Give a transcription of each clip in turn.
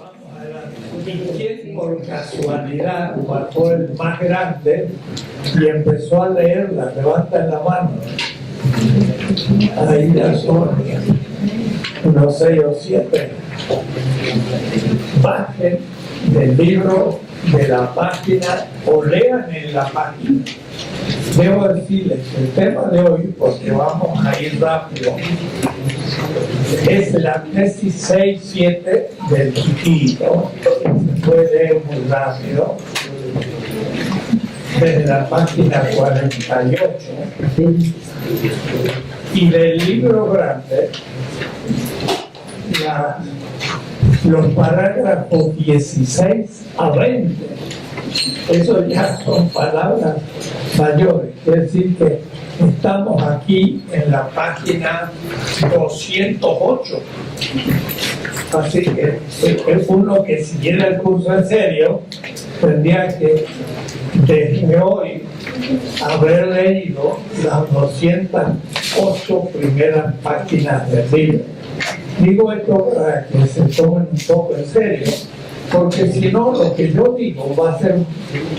Vamos adelante. ¿Y quién por casualidad bajó el más grande y empezó a leerla? Levanta la mano. Ahí ya son unos 6 o 7. Bajen del libro de la página o lean en la página. Debo decirles el tema de hoy, porque vamos a ir rápido, es la tesis 6-7 del chiquito. Se puede leer muy rápido desde la página 48, y del libro grande los parágrafos 16 a 20. Eso ya son palabras mayores, es decir que estamos aquí en la página 208. Así que es uno que siguiera el curso en serio tendría que desde hoy haber leído las 208 primeras páginas del libro. Digo esto para que se tomen un poco en serio, porque si no, lo que yo digo va a ser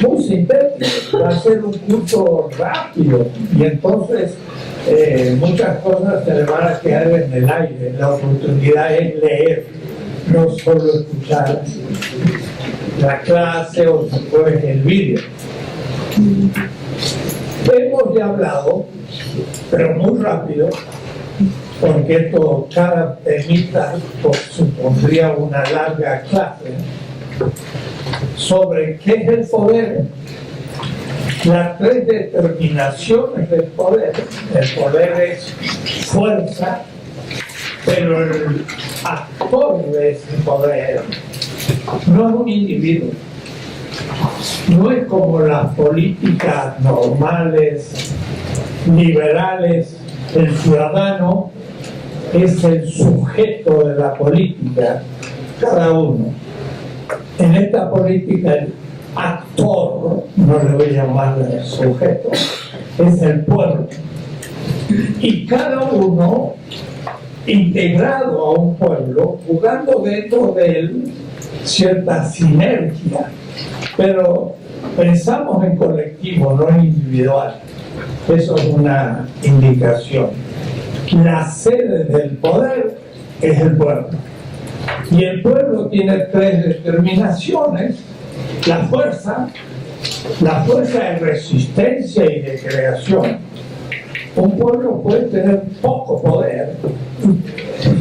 muy sintético, va a ser un curso rápido, y entonces muchas cosas se le van a quedar en el aire. La oportunidad es leer, no solo escuchar la clase o después el vídeo. Hemos ya hablado, pero muy rápido, porque esto, cada temita supondría una larga clase, sobre qué es el poder, las 3 determinaciones del poder. El poder es fuerza, pero el actor de ese poder no es un individuo, no es como las políticas normales, liberales. El ciudadano es el sujeto de la política, cada uno. En esta política el actor, no le voy a llamar el sujeto, es el pueblo. Y cada uno integrado a un pueblo, jugando dentro de él cierta sinergia. Pero pensamos en colectivo, no en individual. Eso es una indicación. La sede del poder es el pueblo. Y el pueblo tiene 3 determinaciones. La fuerza de resistencia y de creación. Un pueblo puede tener poco poder,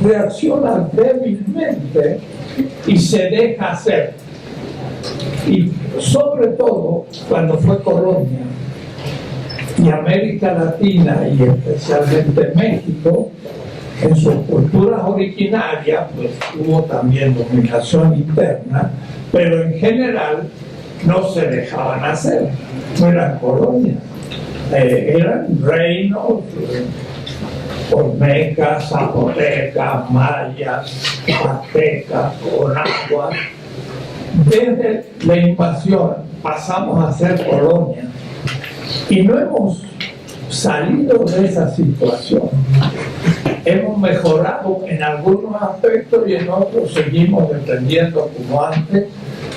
reacciona débilmente y se deja hacer. Y sobre todo cuando fue colonia, y América Latina y especialmente México, en sus culturas originarias pues hubo también dominación interna, pero en general no se dejaban hacer, no eran colonias, eran reinos, olmecas, zapotecas, mayas, aztecas, onaguas. Desde la invasión pasamos a ser colonia y no hemos salido de esa situación. Hemos mejorado en algunos aspectos y en otros seguimos dependiendo como antes,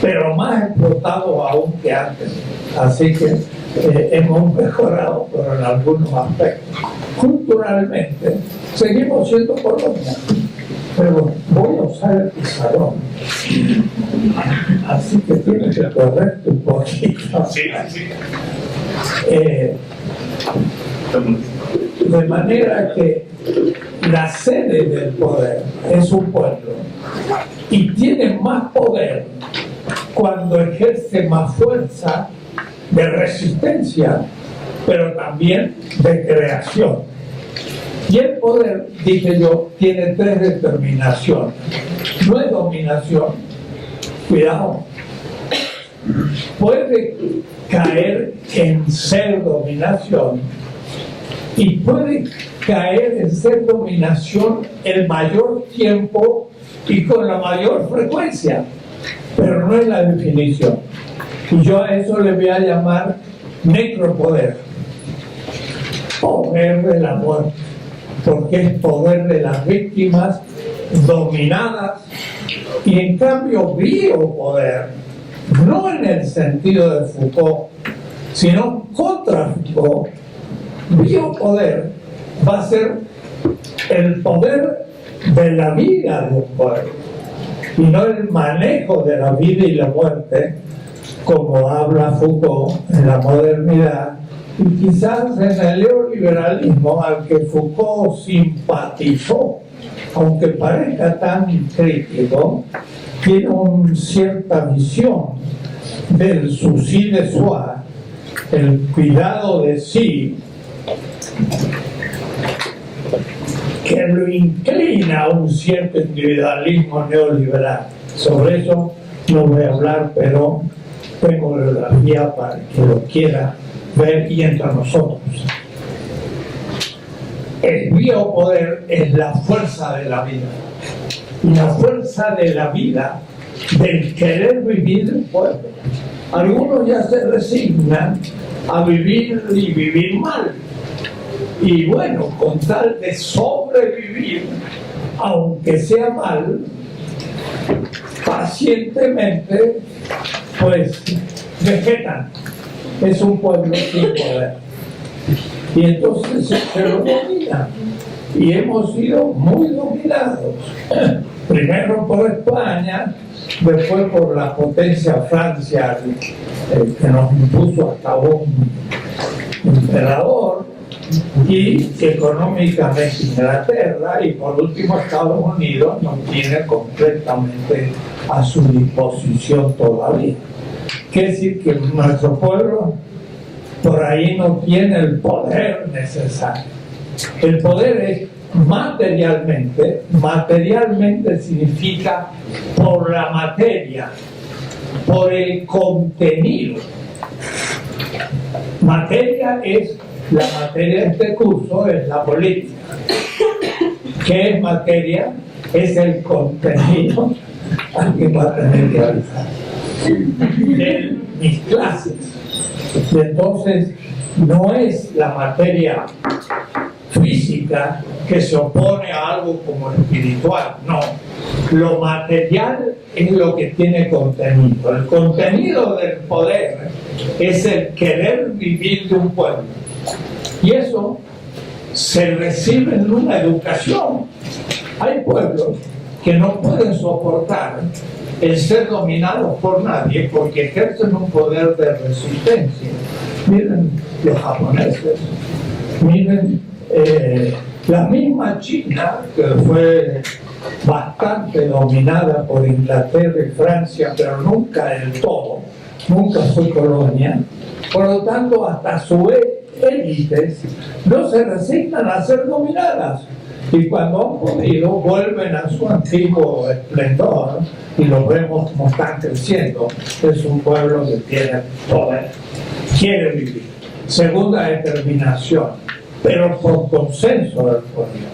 pero más explotados aún que antes. Así que hemos mejorado, pero en algunos aspectos. Culturalmente seguimos siendo colonia, pero voy a usar el pizarrón, así que tienes que corregir un poquito. Sí, sí. De manera que la sede del poder es un pueblo y tiene más poder cuando ejerce más fuerza de resistencia, pero también de creación. Y el poder, dije yo, tiene 3 determinaciones. No es dominación, cuidado. Puede caer en ser dominación y puede caer en ser dominación el mayor tiempo y con la mayor frecuencia, pero no es la definición. Y yo a eso le voy a llamar necropoder, poder de la muerte, porque es poder de las víctimas dominadas Y en cambio, biopoder, no en el sentido de Foucault, sino contra Foucault, biopoder va a ser el poder de la vida de un pueblo, y no el manejo de la vida y la muerte, como habla Foucault en la modernidad, y quizás en el neoliberalismo al que Foucault simpatizó, aunque parezca tan crítico, tiene una cierta visión del souci de soi, el cuidado de sí, que lo inclina a un cierto individualismo neoliberal. Sobre eso no voy a hablar, pero tengo bibliografía para que lo quiera ver y entre nosotros. El biopoder es la fuerza de la vida. Y la fuerza de la vida del querer vivir del pueblo. Algunos ya se resignan a vivir y vivir mal. Y bueno, con tal de sobrevivir, aunque sea mal, pacientemente, pues vegetan. Es un pueblo sin poder. Y entonces se lo dominan. Y hemos sido muy dominados. Primero por España, después por la potencia Francia, que nos impuso hasta un emperador, y económicamente Inglaterra, y por último Estados Unidos nos tiene completamente a su disposición todavía. Quiere decir que nuestro pueblo por ahí no tiene el poder necesario. El poder es materialmente significa por la materia, por el contenido. Materia es la materia de este curso, es la política. ¿Qué es materia? Es el contenido al que va a tener que avisar de mis clases. Y entonces no es la materia física que se opone a algo como lo espiritual, no. Lo material es lo que tiene contenido. El contenido del poder es el querer vivir de un pueblo. Y eso se recibe en una educación. Hay pueblos que no pueden soportar el ser dominados por nadie porque ejercen un poder de resistencia. Miren los japoneses, miren la misma China, que fue bastante dominada por Inglaterra y Francia, pero nunca del todo, nunca fue colonia. Por lo tanto, hasta sus élites no se resignan a ser dominadas. Y cuando han podido, vuelven a su antiguo esplendor y lo vemos como están creciendo. Es un pueblo que tiene poder, quiere vivir. Segunda determinación, pero por consenso del pueblo.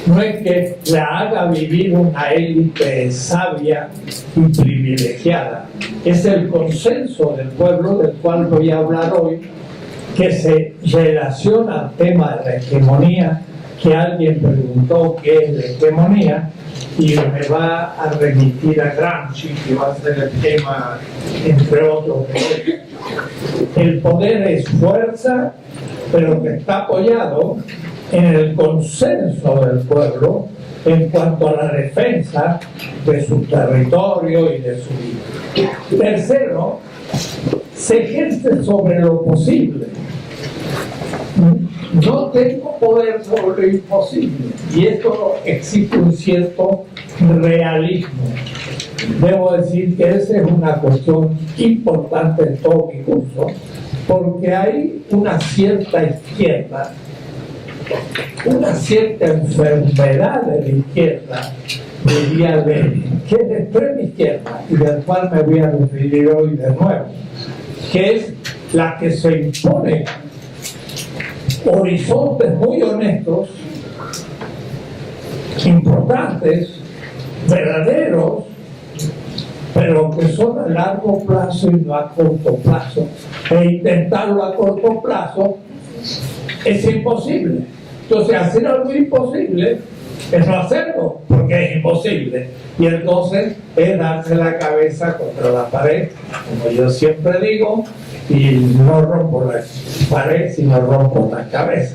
No es que la haga vivir una élite sabia y privilegiada. Es el consenso del pueblo del cual voy a hablar hoy, que se relaciona al tema de la hegemonía, que alguien preguntó qué es la hegemonía, y me va a remitir a Gramsci, que va a ser el tema, entre otros. El poder es fuerza, pero que está apoyado en el consenso del pueblo en cuanto a la defensa de su territorio y de su vida. Tercero, se ejerce sobre lo posible. No tengo poder sobre lo imposible, y esto existe un cierto realismo. Debo decir que esa es una cuestión importante en todo mi curso, porque hay una cierta izquierda, una cierta enfermedad de la izquierda, diría Lenin, que es la extrema izquierda, y del cual me voy a referir hoy de nuevo, que es la que se impone horizontes muy honestos, importantes, verdaderos, pero que son a largo plazo y no a corto plazo. E intentarlo a corto plazo es imposible. Entonces, hacer algo imposible es no hacerlo, porque es imposible. Y entonces es darse la cabeza contra la pared, como yo siempre digo, y no rompo la pared, sino rompo la cabeza,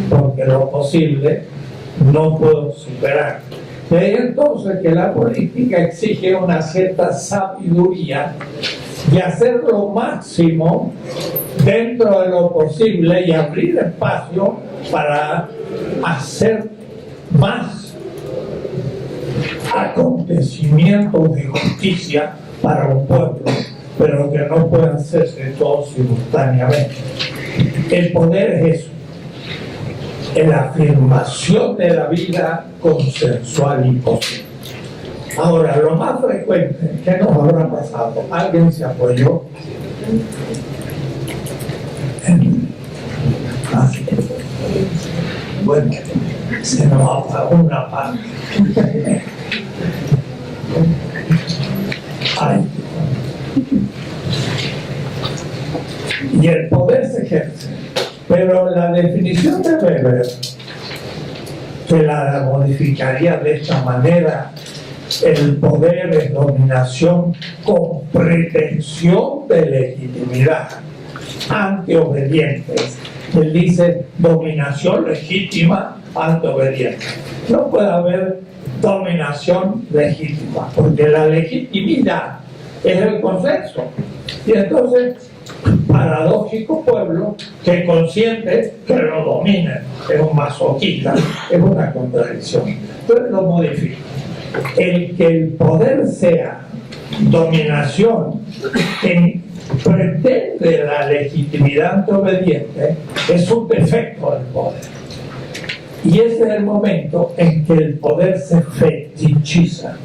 porque lo posible no puedo superar. Y ahí entonces que la política exige una cierta sabiduría y hacer lo máximo dentro de lo posible y abrir espacio para hacer más acontecimientos de justicia para un pueblo, pero que no puede hacerse todo simultáneamente. El poder es eso, es la afirmación de la vida consensual y posible. Ahora, lo más frecuente, ¿qué nos habrá pasado? ¿Alguien se apoyó? Bueno, se nos apagó una parte. Ay. Y el poder se ejerce, pero la definición de Weber, que la modificaría de esta manera: el poder es dominación con pretensión de legitimidad ante obedientes. Él dice dominación legítima ante obedientes. No puede haber dominación legítima, porque la legitimidad es el consenso. Y entonces, paradójico pueblo que consiente que lo dominen, es un masoquista, es una contradicción. Entonces lo modifica. El que el poder sea dominación que pretende la legitimidad ante obediente es un defecto del poder. Y ese es el momento en que el poder se fetichiza.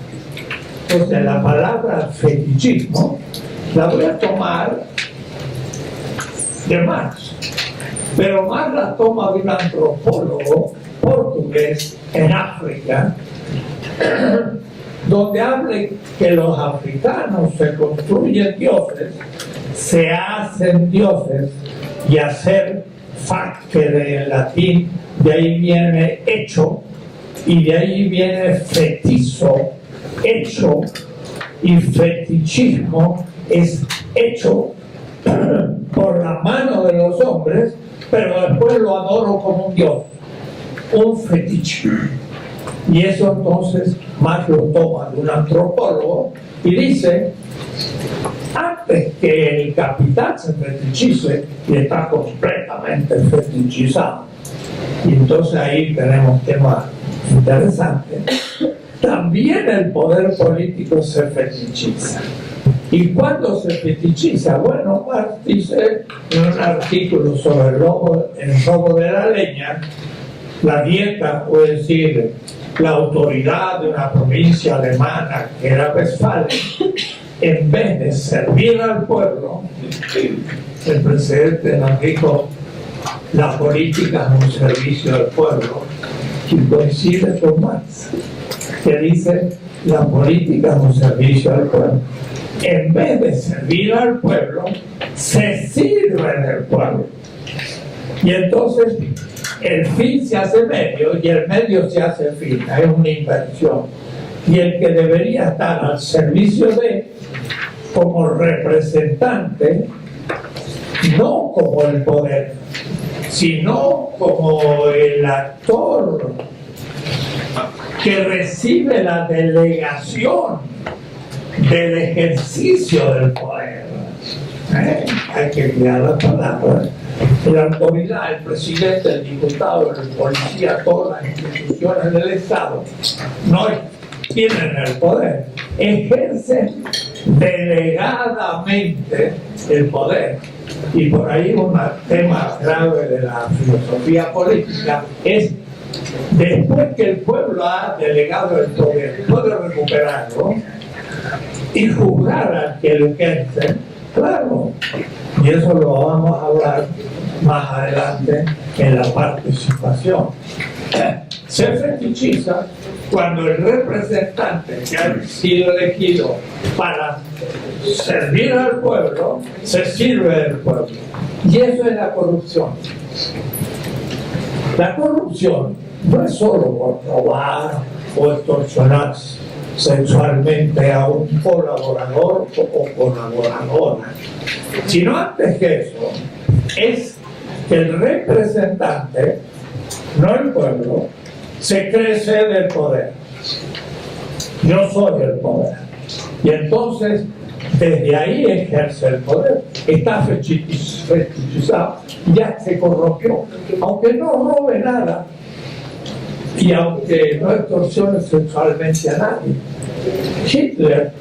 Entonces la palabra fetichismo la voy a tomar de Marx, pero Marx la toma de un antropólogo portugués en África, donde habla que los africanos se construyen dioses, se hacen dioses, y hacer facere en latín, de ahí viene hecho, y de ahí viene fetizo, hecho, y fetichismo es hecho por la mano de los hombres, pero después lo adoro como un dios, un fetiche. Y eso entonces Marx lo toma de un antropólogo y dice: antes que el capital se fetichice, y está completamente fetichizado, y entonces ahí tenemos temas interesantes, también el poder político se fetichiza. ¿Y cuándo se fetichiza? Bueno, Marx dice en un artículo sobre el robo de la leña, la dieta, o es decir, la autoridad de una provincia alemana que era Westfalia, en vez de servir al pueblo, el presidente nos dijo: la política es un servicio al pueblo, y coincide con Marx, que dice: la política es un servicio al pueblo. En vez de servir al pueblo, se sirve del pueblo. Y entonces el fin se hace medio y el medio se hace fin. Es una inversión. Y el que debería estar al servicio de, como representante, no como el poder, sino como el actor que recibe la delegación del ejercicio del poder. Hay que cuidar las palabras. La autoridad, el presidente, el diputado, el policía, todas las instituciones del Estado no tienen el poder, ejercen delegadamente el poder. Y por ahí un tema grave de la filosofía política es: después que el pueblo ha delegado el poder, puede recuperarlo y juzgar al que lo ejerce. Claro, y eso lo vamos a hablar más adelante en la participación. Se fetichiza cuando el representante que ha sido elegido para servir al pueblo se sirve del pueblo. Y eso es la corrupción. La corrupción no es solo por robar o extorsionar sexualmente a un colaborador o colaboradora, sino antes que eso, es que el representante, no el pueblo, se crece del poder. Yo soy el poder. Y entonces, desde ahí ejerce el poder. Está fetichizado, ya se corrompió. Aunque no robe nada, y aunque no extorsione sexualmente a nadie, Hitler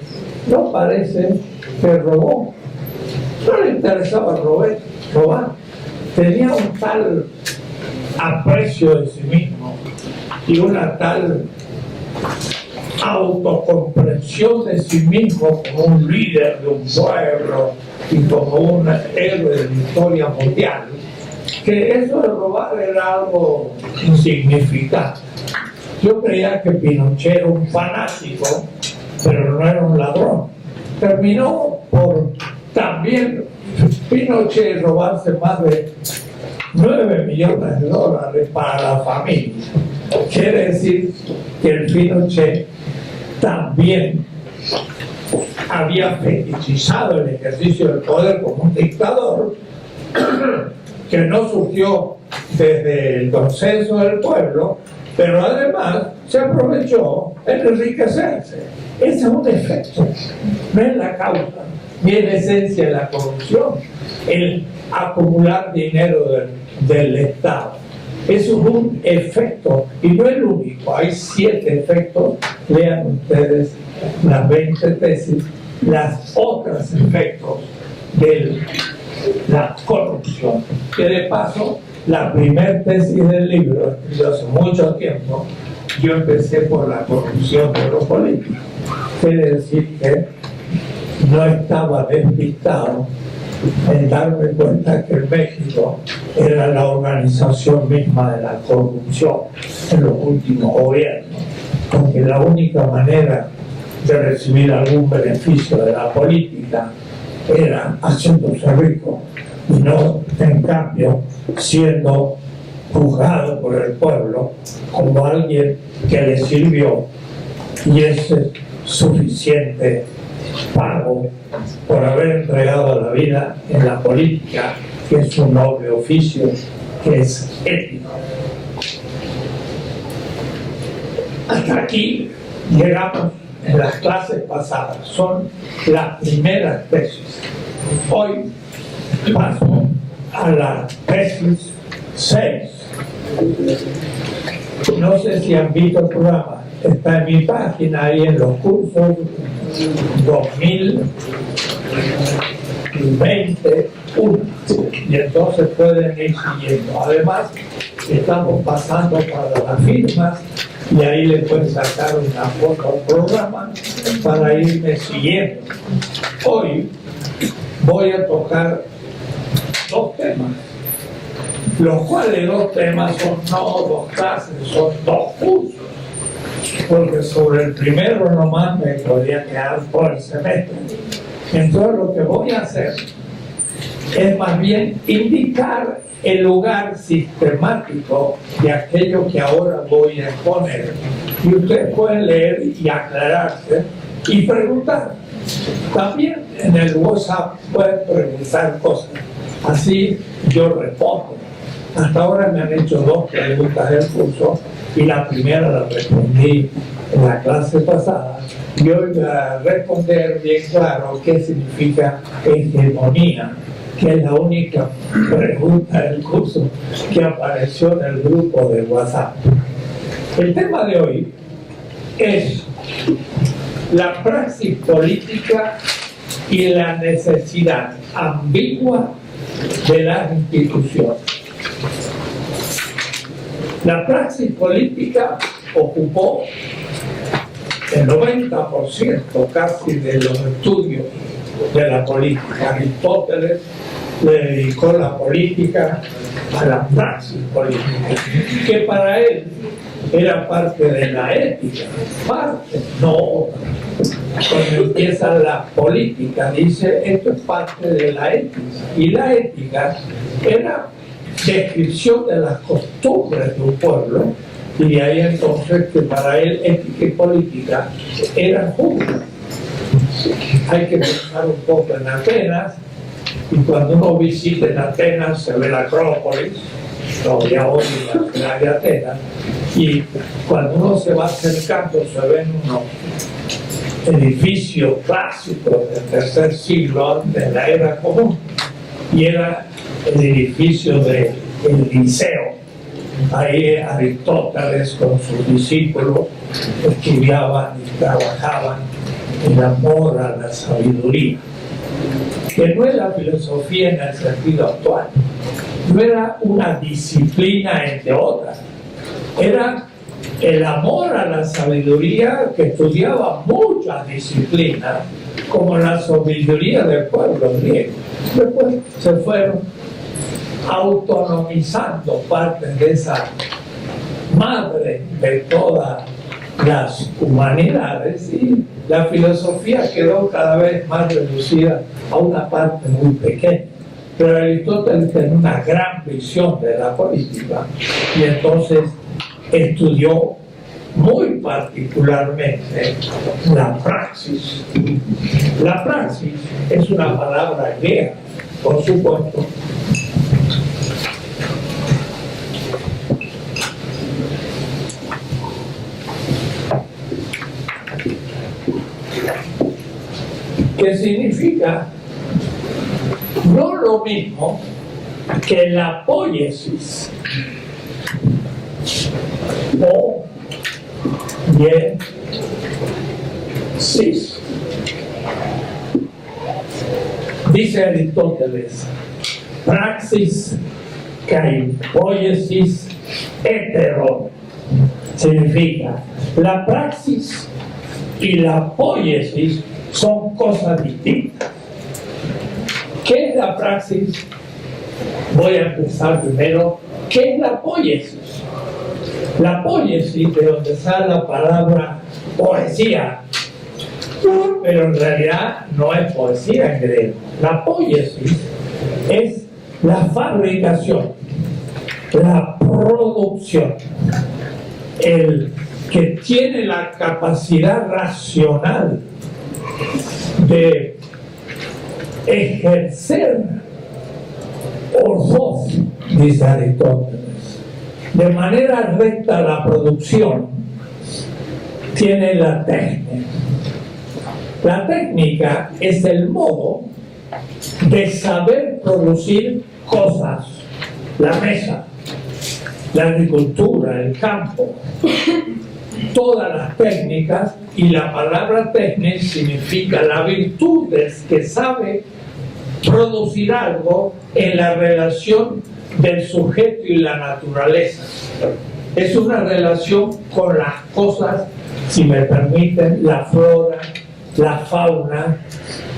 no parece que robó. No le interesaba robar. Tenía un tal aprecio de sí mismo y una tal autocomprensión de sí mismo como un líder de un pueblo y como un héroe de la historia mundial, que eso de robar era algo insignificante. Yo creía que Pinochet era un fanático, pero no era un ladrón. Terminó por también Pinochet robarse más de 9 millones de dólares para la familia. Quiere decir que el Pinochet también había fetichizado el ejercicio del poder como un dictador que no surgió desde el consenso del pueblo, pero además se aprovechó en enriquecerse. Ese es un efecto, no es la causa, ni es la esencia de la corrupción, el acumular dinero del Estado. Eso es un efecto, y no el único, hay 7 efectos. Lean ustedes las 20 tesis, las otros efectos de la corrupción, que de paso, la primera tesis del libro, escrito hace mucho tiempo, yo empecé por la corrupción de los políticos. Quiere decir que no estaba despistado en darme cuenta que en México era la organización misma de la corrupción en los últimos gobiernos, porque la única manera de recibir algún beneficio de la política era haciéndose rico y no, en cambio, siendo juzgado por el pueblo como alguien que le sirvió, y es suficiente pago por haber entregado la vida en la política, que es un noble oficio, que es ético. Hasta aquí llegamos en las clases pasadas, son las primeras tesis. Hoy paso a la tesis 6. No sé si han visto el programa, está en mi página, ahí en los cursos 2021, y entonces pueden ir siguiendo. Además, estamos pasando para las firmas, y ahí le pueden sacar una foto al programa para irme siguiendo. Hoy voy a tocar 2 temas, los cuales 2 temas son no 2 clases, son 2 cursos, porque sobre el primero nomás me podría quedar por el semestre. Entonces lo que voy a hacer es más bien indicar el lugar sistemático de aquello que ahora voy a exponer, y ustedes pueden leer y aclararse y preguntar. También en el WhatsApp pueden preguntar cosas, así yo respondo. Hasta ahora me han hecho 2 preguntas del curso, y la primera la respondí en la clase pasada, y hoy voy a responder bien claro qué significa hegemonía, que es la única pregunta del curso que apareció en el grupo de WhatsApp. El tema de hoy es la praxis política y la necesidad ambigua de las instituciones. La praxis política ocupó el 90% casi de los estudios de la política. Aristóteles le dedicó la política a la praxis política, que para él era parte de la ética, parte, no otra. Cuando empieza la política, dice, esto es parte de la ética, y la ética era descripción de las costumbres de un pueblo Y de ahí entonces que para él ética y política eran juntas. Hay que pensar un poco en Atenas, y cuando uno visita en Atenas se ve la Acrópolis, todavía hoy en la ciudad de Atenas, y cuando uno se va acercando se ven unos edificios clásicos del tercer siglo de la era común, y era el edificio del Liceo. Ahí Aristóteles con sus discípulos estudiaban y trabajaban el amor a la sabiduría, que no es la filosofía en el sentido actual, no era una disciplina entre otras, era el amor a la sabiduría que estudiaba muchas disciplinas, como la sabiduría del pueblo griego. Después se fueron autonomizando parte de esa madre de todas las humanidades, y la filosofía quedó cada vez más reducida a una parte muy pequeña. Pero Aristóteles tenía una gran visión de la política, y entonces estudió muy particularmente la praxis. La praxis es una palabra griega, por supuesto, que significa no lo mismo que la poiesis o sis. Dice Aristóteles, praxis kai poiesis hetero. Significa, la praxis y la poiesis son cosas distintas. ¿Qué es la praxis? Voy a empezar primero. ¿Qué es la poiesis? La poiesis, de donde sale la palabra poesía, pero en realidad no es poesía en griego. La poiesis es la fabricación, la producción, el que tiene la capacidad racional de ejercer orfos, dice Aristóteles, de manera recta la producción, tiene la técnica. La técnica es el modo de saber producir cosas, la mesa, la agricultura, el campo, todas las técnicas, y la palabra técnica significa la virtud que sabe producir algo en la relación del sujeto y la naturaleza. Es una relación con las cosas, si me permiten, la flora, la fauna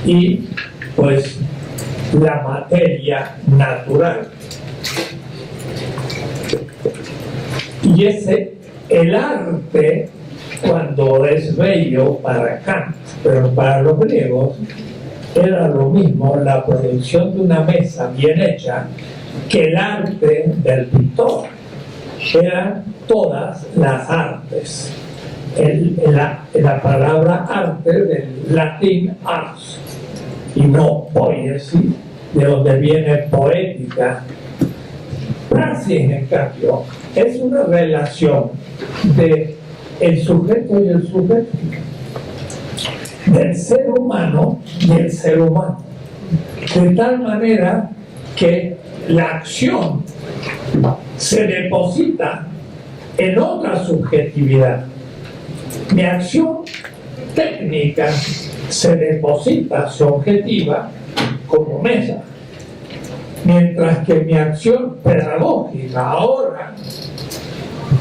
y pues la materia natural. Y el arte, cuando es bello para Kant, pero para los griegos era lo mismo la producción de una mesa bien hecha que el arte del pintor. Eran todas las artes. La palabra arte del latín ars, y no poiesis, de donde viene poética. Praxis, en cambio, es una relación de el sujeto y el sujeto, del ser humano y el ser humano, de tal manera que la acción se deposita en otra subjetividad. Mi acción técnica se deposita subjetiva como mesa, mientras que mi acción pedagógica ahora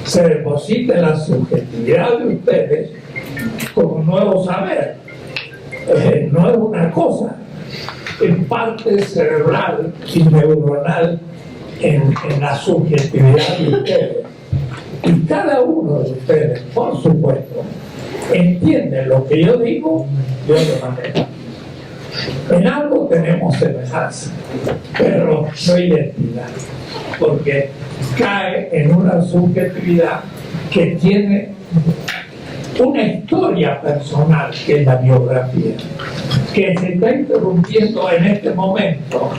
se deposita en la subjetividad de ustedes como nuevo saber. No es una cosa, en parte cerebral y neuronal en la subjetividad de ustedes. Y cada uno de ustedes, por supuesto, entiende lo que yo digo de otra manera. En algo tenemos semejanza, pero no identidad, porque cae en una subjetividad que tiene una historia personal, que es la biografía, que se está interrumpiendo en este momento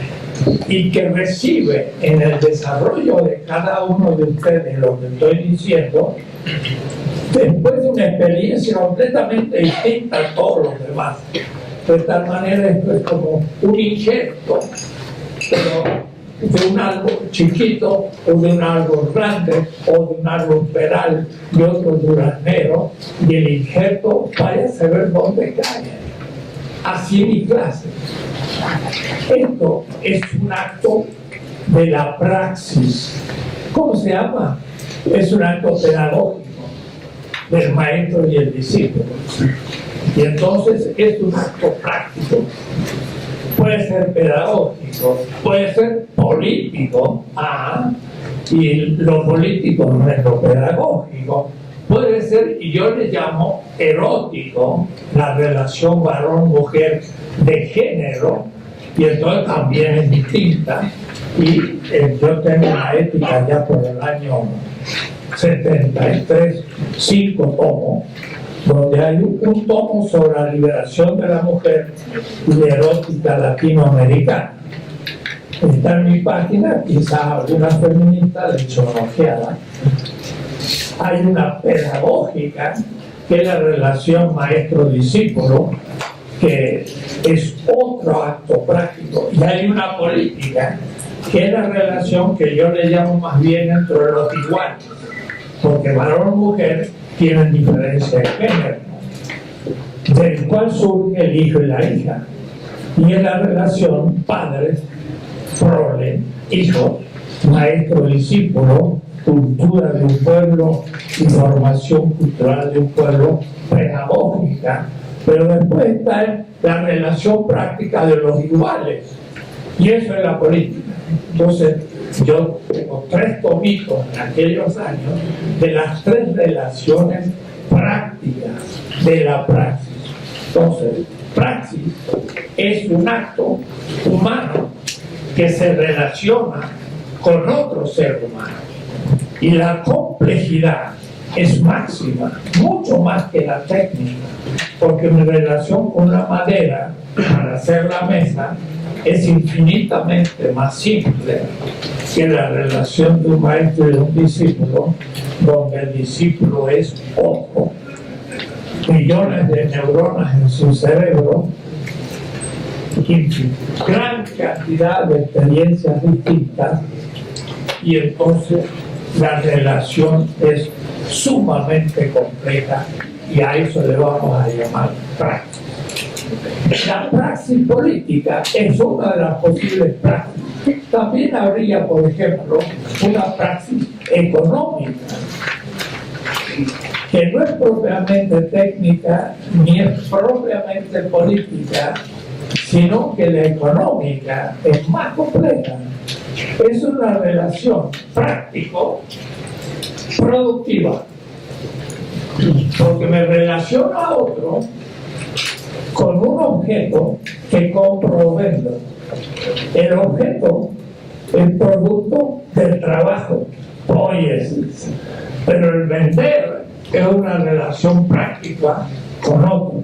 y que recibe en el desarrollo de cada uno de ustedes lo que estoy diciendo, después de una experiencia completamente distinta a todos los demás. De tal manera, esto es como un injerto, pero de un árbol chiquito o de un árbol grande o de un árbol peral y otro duraznero, y el injerto vaya a saber dónde cae. Así mi clase. Esto es un acto de la praxis. ¿Cómo se llama? Es un acto pedagógico del maestro y el discípulo. Y entonces es un acto práctico. Puede ser pedagógico, puede ser político, y lo político no es lo pedagógico. Puede ser, y yo le llamo erótico, la relación varón-mujer de género, y entonces también es distinta. Y yo tengo una ética ya por el año 73, 5 tomos, donde hay un tomo sobre la liberación de la mujer y la erótica latinoamericana. Está en mi página, quizá alguna feminista de hecho hojeada. Hay una pedagógica, que es la relación maestro-discípulo, que es otro acto práctico, y hay una política, que es la relación que yo le llamo más bien entre los iguales, porque varón y mujer tienen diferencia de género, del cual surge el hijo y la hija, y es la relación padres, prole, hijo, maestro, discípulo, cultura de un pueblo y formación cultural de un pueblo, pedagógica, pero después está la relación práctica de los iguales, y eso es la política. Entonces, yo tengo 3 tomitos en aquellos años de las 3 relaciones prácticas de la praxis. Entonces, praxis es un acto humano que se relaciona con otro ser humano. Y la complejidad es máxima, mucho más que la técnica, porque mi relación con la madera para hacer la mesa es infinitamente más simple que la relación de un maestro y de un discípulo, donde el discípulo es otro. Millones de neuronas en su cerebro, gran cantidad de experiencias distintas, y entonces la relación es sumamente compleja, y a eso le vamos a llamar práctica. La praxis política es una de las posibles prácticas. También habría, por ejemplo, una praxis económica, que no es propiamente técnica ni es propiamente política, sino que la económica es más compleja. Es una relación práctico-productiva, porque me relaciono a otro con un objeto que compro o vendo. El objeto es producto del trabajo, poiesis, pero el vender es una relación práctica con otro.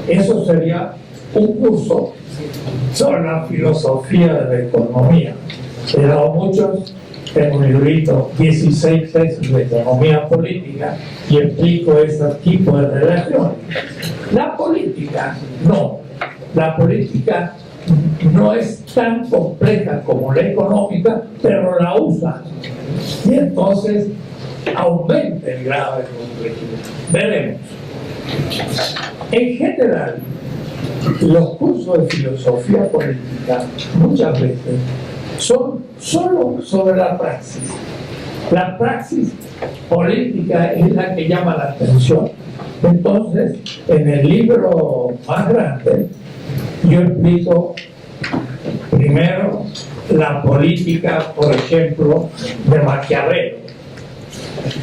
Eso sería un curso sobre la filosofía de la economía. He dado muchos, tengo un librito, 16 tesis de economía política, y explico ese tipo de relaciones. La política no. La política no es tan compleja como la económica, pero la usa. Y entonces aumenta el grado de complejidad. Veremos. En general, los cursos de filosofía política muchas veces son solo sobre la praxis. La praxis política es la que llama la atención. Entonces, en el libro más grande, yo explico primero la política, por ejemplo, de Maquiavelo.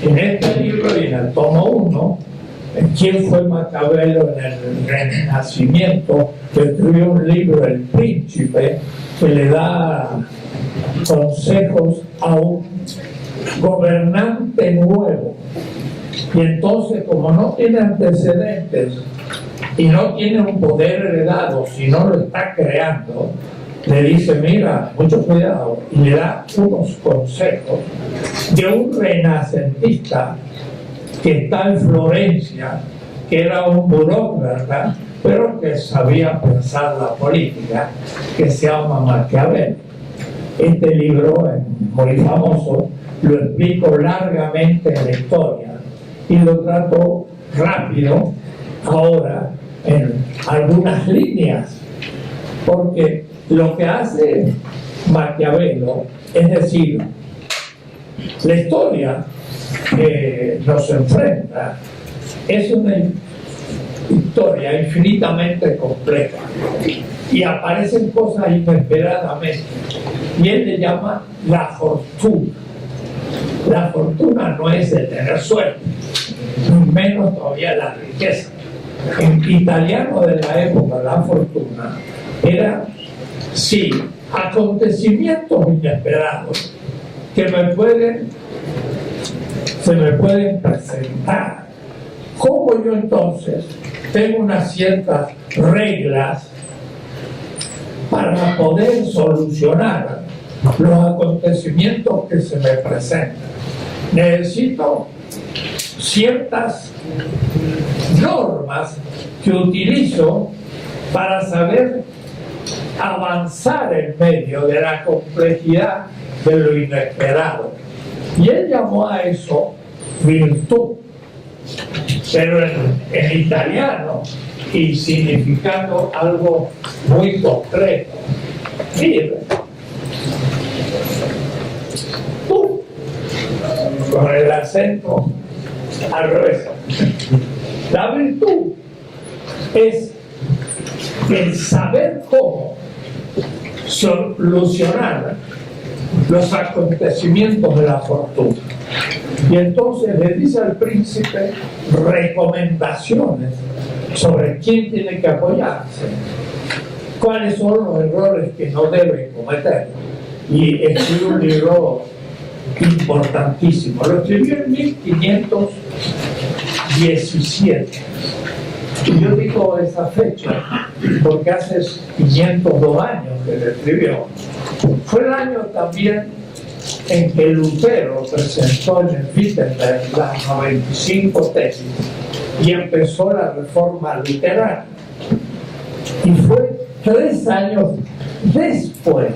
En este libro y en el tomo 1, ¿quién fue Maquiavelo en el Renacimiento? Que escribió un libro, El Príncipe, que le da consejos a un gobernante nuevo Y entonces, como no tiene antecedentes y no tiene un poder heredado, si no lo está creando, le dice, mira, mucho cuidado, y le da unos consejos de un renacentista que está en Florencia, que era un burócrata, pero que sabía pensar la política, que se llama Maquiavelo. Este libro es muy famoso, lo explico largamente en la historia y lo trato rápido ahora en algunas líneas, porque lo que hace Maquiavelo, es decir, la historia que nos enfrenta es una historia infinitamente compleja y aparecen cosas inesperadamente, y él le llama la fortuna. La fortuna no es el tener suerte, menos todavía la riqueza. En italiano de la época, la fortuna era, sí, acontecimientos inesperados que se me pueden presentar. ¿Cómo yo entonces tengo unas ciertas reglas para poder solucionar los acontecimientos que se me presentan? Necesito ciertas normas que utilizo para saber avanzar en medio de la complejidad de lo inesperado. Y él llamó a eso virtud, pero en italiano y significando algo muy concreto. Mire, tú, con el acento al revés. La virtud es el saber cómo solucionar los acontecimientos de la fortuna. Y entonces le dice al príncipe recomendaciones sobre quién tiene que apoyarse, cuáles son los errores que no deben cometer. Y escribió un libro importantísimo. Lo escribió en 1517. Y yo digo esa fecha porque hace 502 años que lo escribió. Fue el año también en que Lutero presentó en el Wittenberg las 95 tesis y empezó la reforma luterana. Y fue 3 años después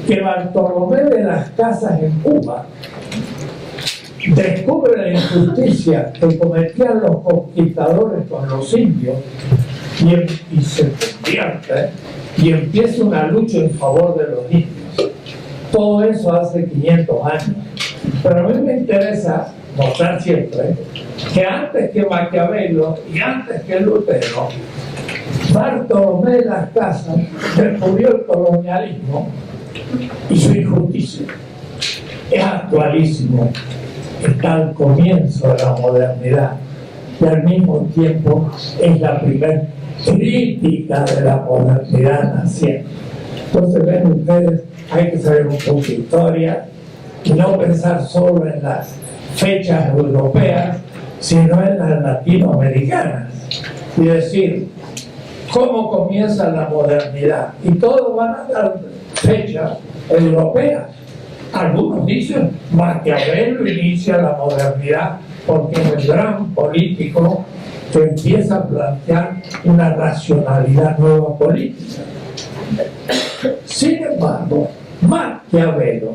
que Bartolomé de las Casas en Cuba descubre la injusticia que cometían los conquistadores con los indios y se convierte y empieza una lucha en favor de los indios. Todo eso hace 500 años. Pero a mí me interesa mostrar siempre que antes que Maquiavelo y antes que Lutero, Bartolomé de las Casas descubrió el colonialismo y su injusticia. Es actualísimo, está al comienzo de la modernidad y al mismo tiempo es la primera crítica de la modernidad naciente. Entonces ven ustedes, hay que saber un poco de historia y no pensar solo en las fechas europeas, sino en las latinoamericanas y decir cómo comienza la modernidad, y todos van a dar fechas europeas. Algunos dicen Maquiavelo inicia la modernidad porque es el gran político que empieza a plantear una racionalidad nueva política. Sin embargo, Maquiavelo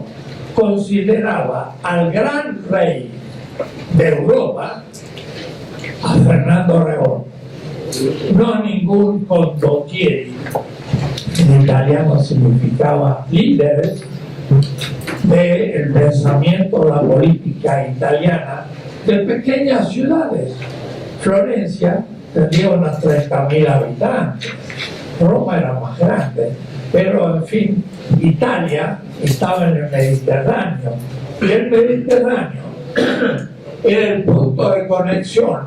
consideraba al gran rey de Europa a Fernando Reón, no a ningún condottieri. En italiano significaba líderes del pensamiento de la política italiana de pequeñas ciudades. Florencia tenía unos 30.000 habitantes, Roma era más grande, pero en fin, Italia estaba en el Mediterráneo, y el Mediterráneo era el punto de conexión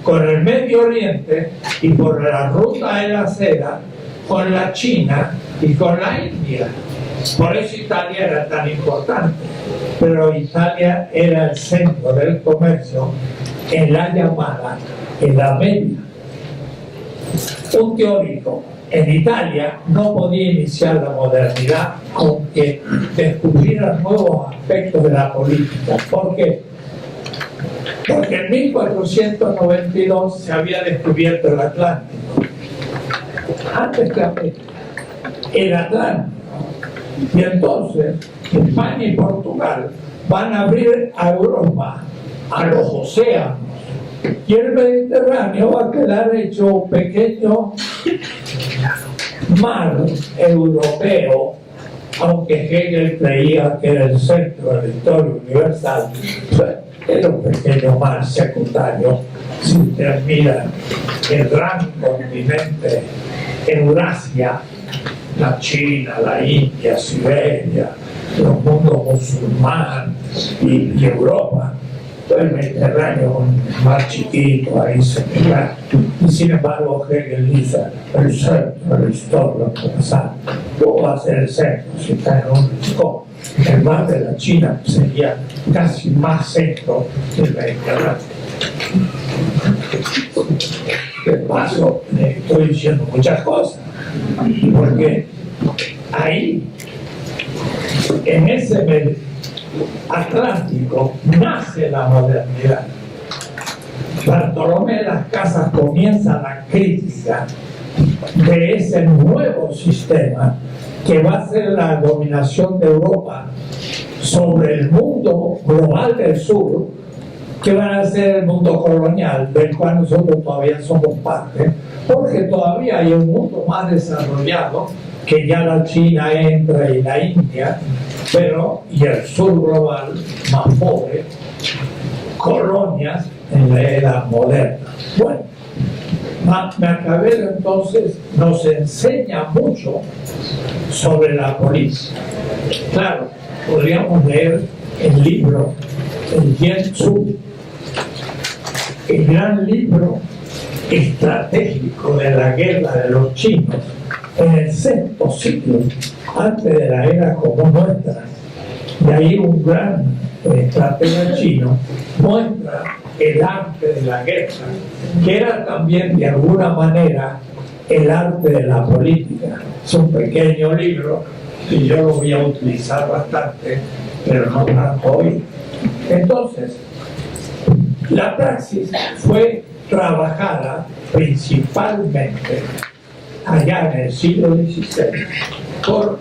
con el Medio Oriente y por la ruta de la seda con la China y con la India. Por eso Italia era tan importante. pero Italia era el centro del comercio en la llamada Edad Media. Un teórico en Italia no podía iniciar la modernidad aunque descubriera nuevos aspectos de la política. ¿Por qué? Porque en 1492 se había descubierto el Atlántico. Antes que América, el Atlántico. Y entonces España y Portugal van a abrir a Europa, a los océanos. Y el Mediterráneo va a quedar hecho un pequeño mar europeo, aunque Hegel creía que era el centro de la historia universal. Era un pequeño mar secundario. Si usted mira el gran continente Eurasia, la China, la India, Siberia, los mundos musulmanes y Europa, el Mediterráneo, un mar chiquito, ahí se queda. Y sin embargo, Hegel dice: el centro de la historia universal. ¿Cómo va a ser el centro si está en un rincón? El mar de la China sería casi más centro que el Mediterráneo. De paso, estoy diciendo muchas cosas, porque ahí, en ese Atlántico, nace la modernidad. Bartolomé de las Casas comienza la crítica de ese nuevo sistema que va a ser la dominación de Europa sobre el mundo global del sur, que van a ser el mundo colonial, del cual nosotros todavía somos parte, porque todavía hay un mundo más desarrollado, que ya la China entra y la India, pero y el sur global más pobre, colonias en la era moderna. Bueno, Maquiavelo entonces nos enseña mucho sobre la política. Claro, podríamos leer el libro, el Yen Tzu, el gran libro estratégico de la guerra de los chinos en el sexto siglo antes de la era común nuestra. De ahí un gran estratega chino muestra el arte de la guerra, que era también de alguna manera el arte de la política. Es un pequeño libro que yo lo voy a utilizar bastante, pero no tanto hoy. Entonces, la praxis fue trabajada principalmente allá en el siglo XVI por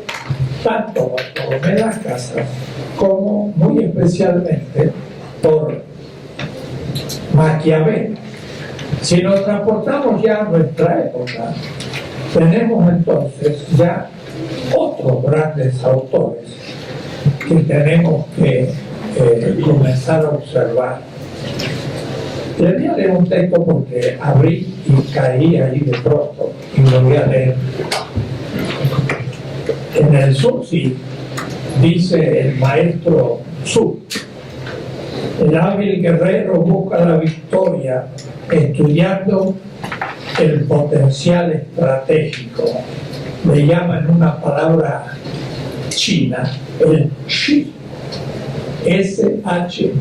tanto Bartolomé de las Casas como muy especialmente por Maquiavelo. Si nos transportamos ya a nuestra época, tenemos entonces ya otros grandes autores que tenemos que comenzar a observar. Le voy a leer un texto porque abrí y caí ahí de pronto y lo voy a leer. En el Zhuxi dice el maestro Zhu: el hábil guerrero busca la victoria estudiando el potencial estratégico. Le llaman una palabra china el Shi, S-H-I,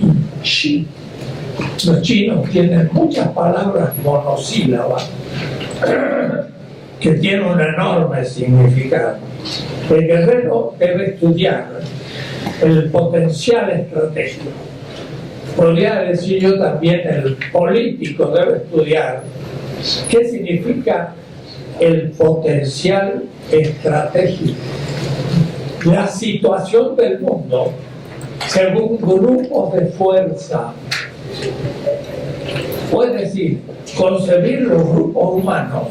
Shi. Los chinos tienen muchas palabras monosílabas que tienen un enorme significado. El guerrero debe estudiar el potencial estratégico. Podría decir yo también el político debe estudiar qué significa el potencial estratégico. La situación del mundo según grupos de fuerza. Puede decir, concebir los grupos humanos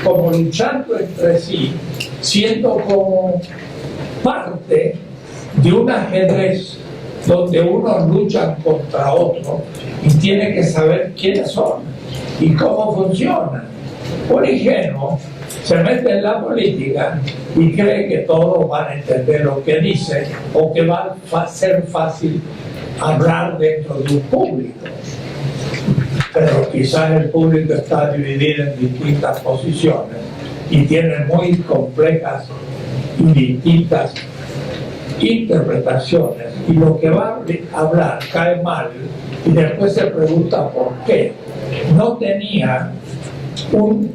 como luchando entre sí, siendo como parte de un ajedrez donde unos luchan contra otros y tiene que saber quiénes son y cómo funcionan. Un ingenuo se mete en la política y cree que todos van a entender lo que dice o que va a ser fácil hablar dentro de un público. Pero quizás el público está dividido en distintas posiciones y tiene muy complejas y distintas interpretaciones y lo que va a hablar cae mal y después se pregunta por qué, no tenía un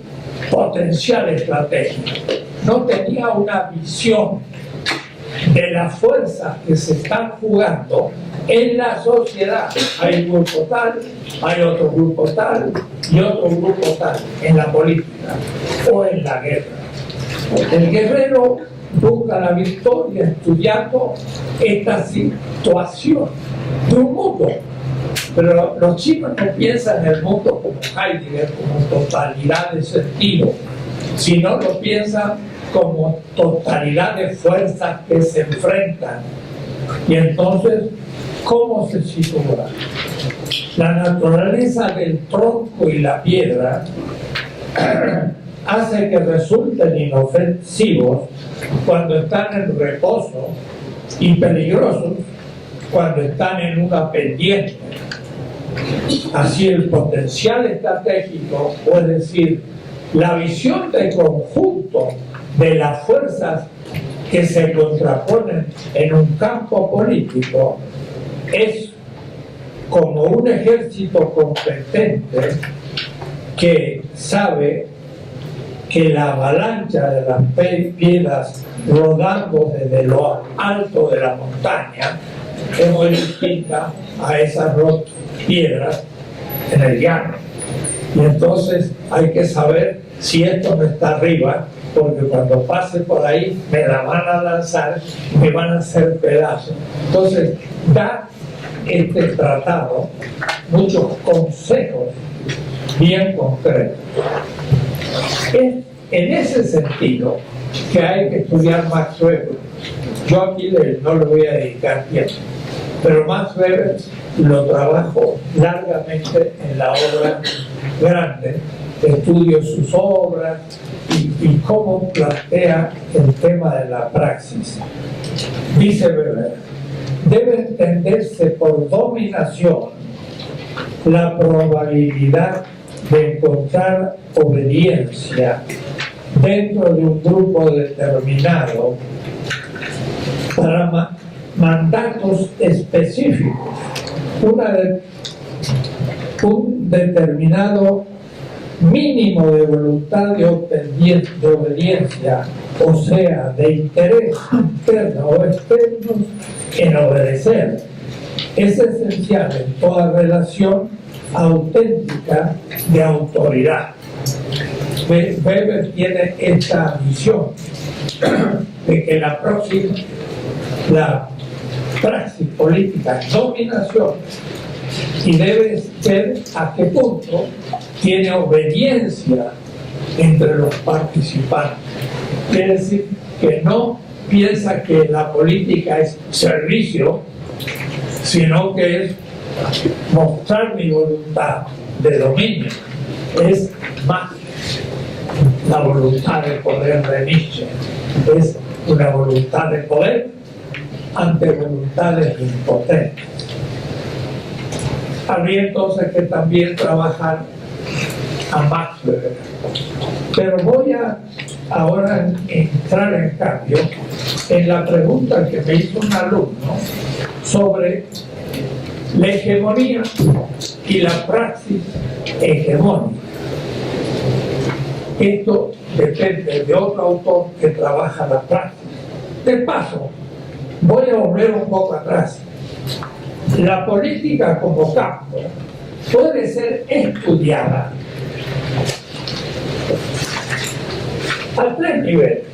potencial estratégico, no tenía una visión de las fuerzas que se están jugando en la sociedad. Hay un grupo tal, hay otro grupo tal y otro grupo tal en la política o en la guerra. El guerrero busca la victoria estudiando esta situación de un mundo. Pero los chicos no piensan en el mundo como Heidegger, como totalidad de sentido, sino lo piensan como totalidad de fuerzas que se enfrentan. Y entonces, ¿cómo se sitúa? La naturaleza del tronco y la piedra hace que resulten inofensivos cuando están en reposo y peligrosos cuando están en una pendiente. Así el potencial estratégico, es decir, la visión de conjunto de las fuerzas que se contraponen en un campo político, es como un ejército competente que sabe que la avalancha de las piedras rodando desde lo alto de la montaña es muy distinta a esas piedras en el llano. Y entonces hay que saber si esto no está arriba, porque cuando pase por ahí me la van a lanzar y me van a hacer pedazos. Entonces da este tratado muchos consejos bien concretos. Es en ese sentido que hay que estudiar Max Weber. Yo aquí no le voy a dedicar tiempo, pero Max Weber lo trabajo largamente en la obra grande, estudio sus obras y cómo plantea el tema de la praxis. Dice Weber, debe entenderse por dominación la probabilidad de encontrar obediencia dentro de un grupo determinado para mandatos específicos, un determinado mínimo de voluntad de obediencia, o sea, de interés interno o externo en obedecer. Es esencial en toda relación auténtica de autoridad. Weber tiene esta visión de que la praxis política es dominación y debe ver a qué punto tiene obediencia entre los participantes. Quiere decir que no piensa que la política es servicio, sino que es mostrar mi voluntad de dominio. Es más la voluntad de poder de Nietzsche. Es una voluntad de poder ante voluntades impotentes. Habría entonces que también trabajar a Max Weber. Pero voy a ahora entrar en cambio en la pregunta que me hizo un alumno sobre la hegemonía y la praxis hegemónica. Esto depende de otro autor que trabaja la praxis. De paso, voy a volver un poco atrás. La política como campo puede ser estudiada a tres niveles.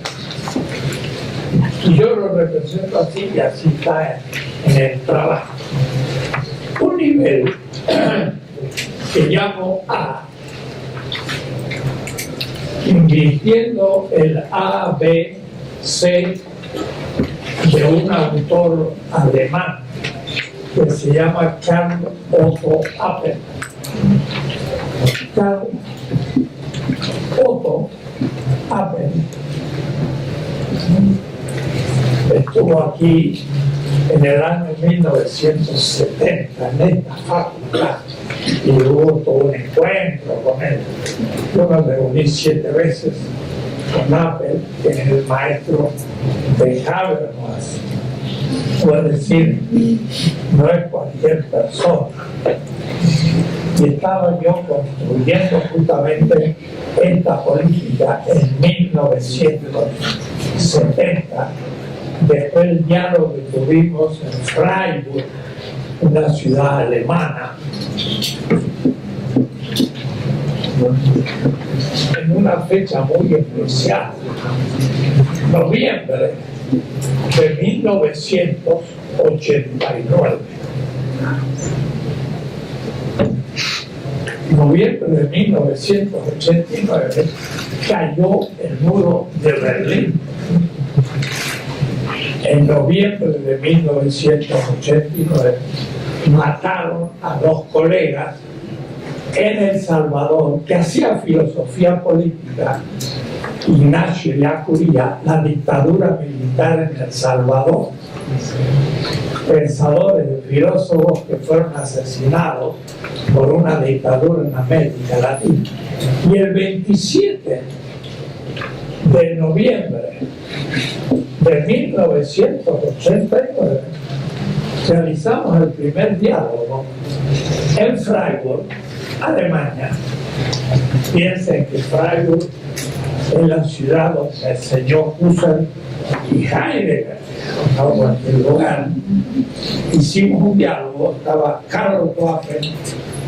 Y yo lo represento así y así está en el trabajo. Un nivel que llamo A, invirtiendo el A, B, C de un autor alemán que se llama Karl Otto Appel. Karl Otto Appel estuvo aquí en el año 1970 en esta facultad y hubo todo un encuentro con él. Yo me reuní 7 veces con Appel, que es el maestro de Habermas o es decir, no es cualquier persona. Y estaba yo construyendo justamente esta política en 1970, después del diálogo que tuvimos en Freiburg, una ciudad alemana, en una fecha muy especial, noviembre de 1989. Noviembre de 1989 cayó el muro de Berlín. En noviembre de 1989 mataron a 2 colegas en El Salvador que hacían filosofía política, Ignacio Ellacuría, la dictadura militar en El Salvador. Pensadores, filósofos que fueron asesinados por una dictadura en América Latina. Y el 27 de noviembre de 1989 realizamos el primer diálogo en Freiburg, Alemania. Piensen que Freiburg es la ciudad donde el señor Husserl y Heidegger, no cualquier lugar. Hicimos un diálogo, estaba Carlos Waffen,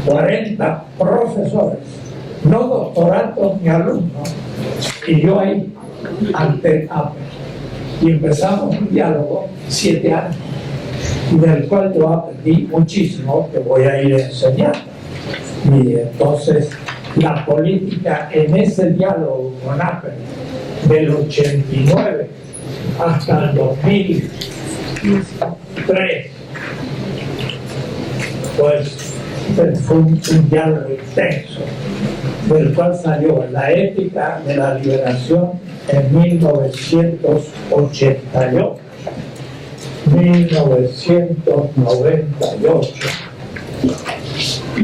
40 profesores, no doctorandos ni alumnos, y yo ahí ante Apple. Y empezamos un diálogo 7 años, del cual yo aprendí muchísimo que voy a ir enseñando. Y entonces la política en ese diálogo con Apple del 89 hasta el 2003, pues fue un diálogo intenso, del cual salió La ética de la liberación en 1988, 1998.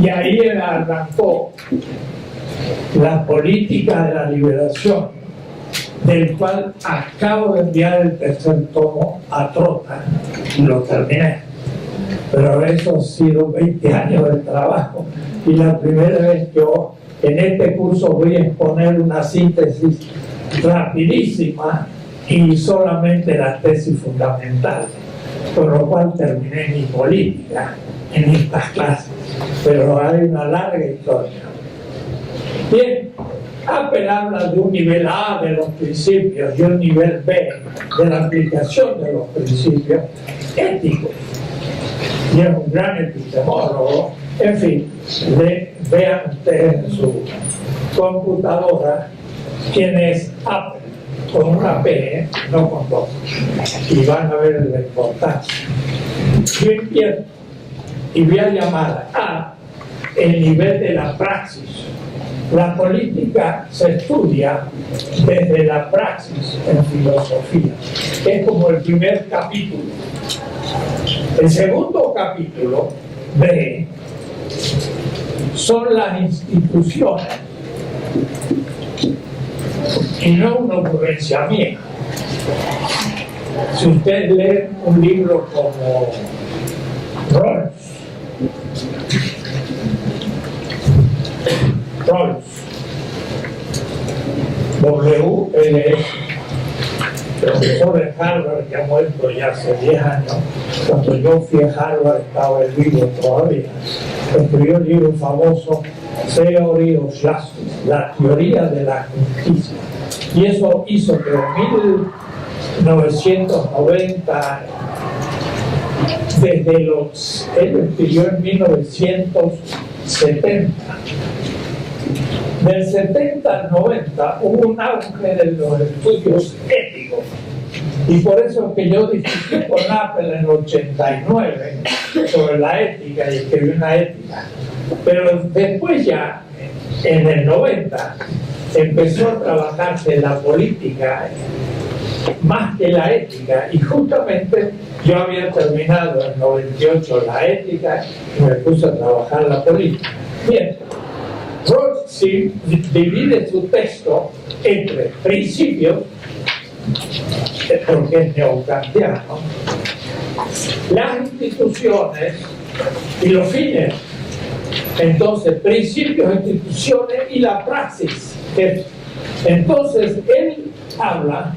Y ahí arrancó la política de la liberación, del cual acabo de enviar el tercer tomo a Trota y lo terminé. Pero eso ha sido 20 años de trabajo y la primera vez que yo en este curso voy a exponer una síntesis rapidísima y solamente la tesis fundamental, con lo cual terminé mi política en estas clases, pero hay una larga historia. Bien, Apple habla de un nivel A de los principios y un nivel B de la aplicación de los principios éticos. Y es un gran epistemólogo. En fin, vean ustedes en su computadora quién es Apple, con una P, no con dos, y van a ver la importancia. Yo empiezo y voy a llamar a el nivel de la praxis. La política se estudia desde la praxis en filosofía. Es como el primer capítulo. El segundo capítulo, B, son las instituciones. Y no una ocurrencia mía. Si ustedes leen un libro como Rawls, W.L.S., profesor de Harvard que ha muerto ya hace 10 años, cuando yo fui a Harvard estaba el vivo todavía, escribió un libro famoso, Theory of Justice, la teoría de la justicia, y eso hizo que en 1990, él escribió en 1970. Del 70 al 90 hubo un auge de los estudios éticos, y por eso es que yo discutí con Apple en el 89 sobre la ética y escribí una ética. Pero después ya, en el 90, empezó a trabajarse la política más que la ética, y justamente yo había terminado en el 98 la ética y me puse a trabajar la política. Bien, Rawls divide su texto entre principios, porque es neokantiano, las instituciones y los fines. Entonces, principios, instituciones y la praxis. Entonces, él habla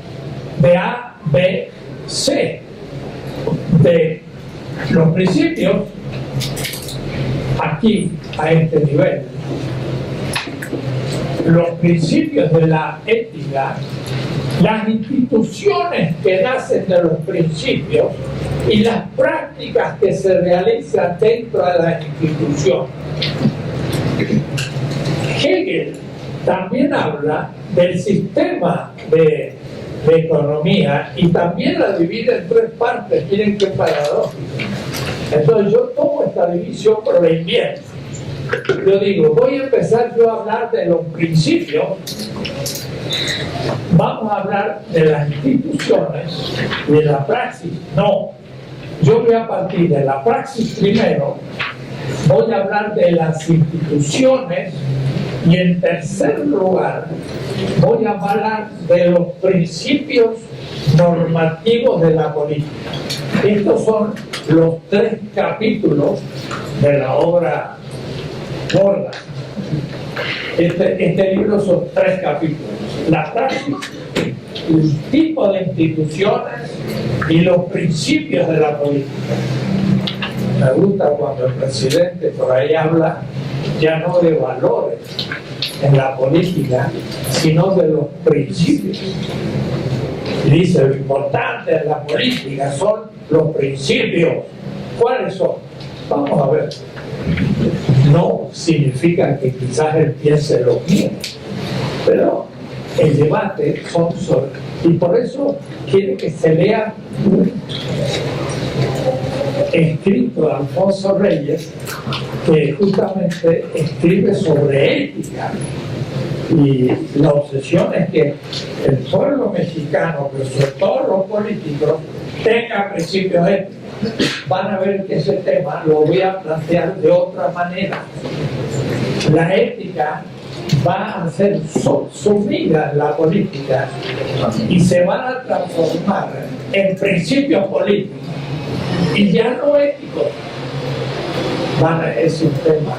de A, B, C. De los principios, aquí, a este nivel. Los principios de la ética, las instituciones que nacen de los principios y las prácticas que se realizan dentro de la institución. Hegel también habla del sistema de economía y también la divide en tres partes. Miren qué paradójico. Entonces yo tomo esta división pero la invierto. Yo digo, voy a empezar yo a hablar de los principios, vamos a hablar de las instituciones y de la praxis. No, yo voy a partir de la praxis primero, voy a hablar de las instituciones y en tercer lugar voy a hablar de los principios normativos de la política. Estos son los tres capítulos de la obra gorda. Este libro son tres capítulos: la praxis, el tipo de instituciones y los principios de la política. Me gusta cuando el presidente por ahí habla ya no de valores en la política, sino de los principios. Y dice, lo importante en la política son los principios. ¿Cuáles son? Vamos a ver. No significa que quizás él piense lo mismo, pero el debate son sobre, y por eso quiere que se lea un escrito de Alfonso Reyes, que justamente escribe sobre ética. Y la obsesión es que el pueblo mexicano, pero sobre todo los políticos, tenga principios éticos. Van a ver que ese tema lo voy a plantear de otra manera. La ética va a ser sumida en la política y se van a transformar en principios políticos y ya no éticos. Es un tema.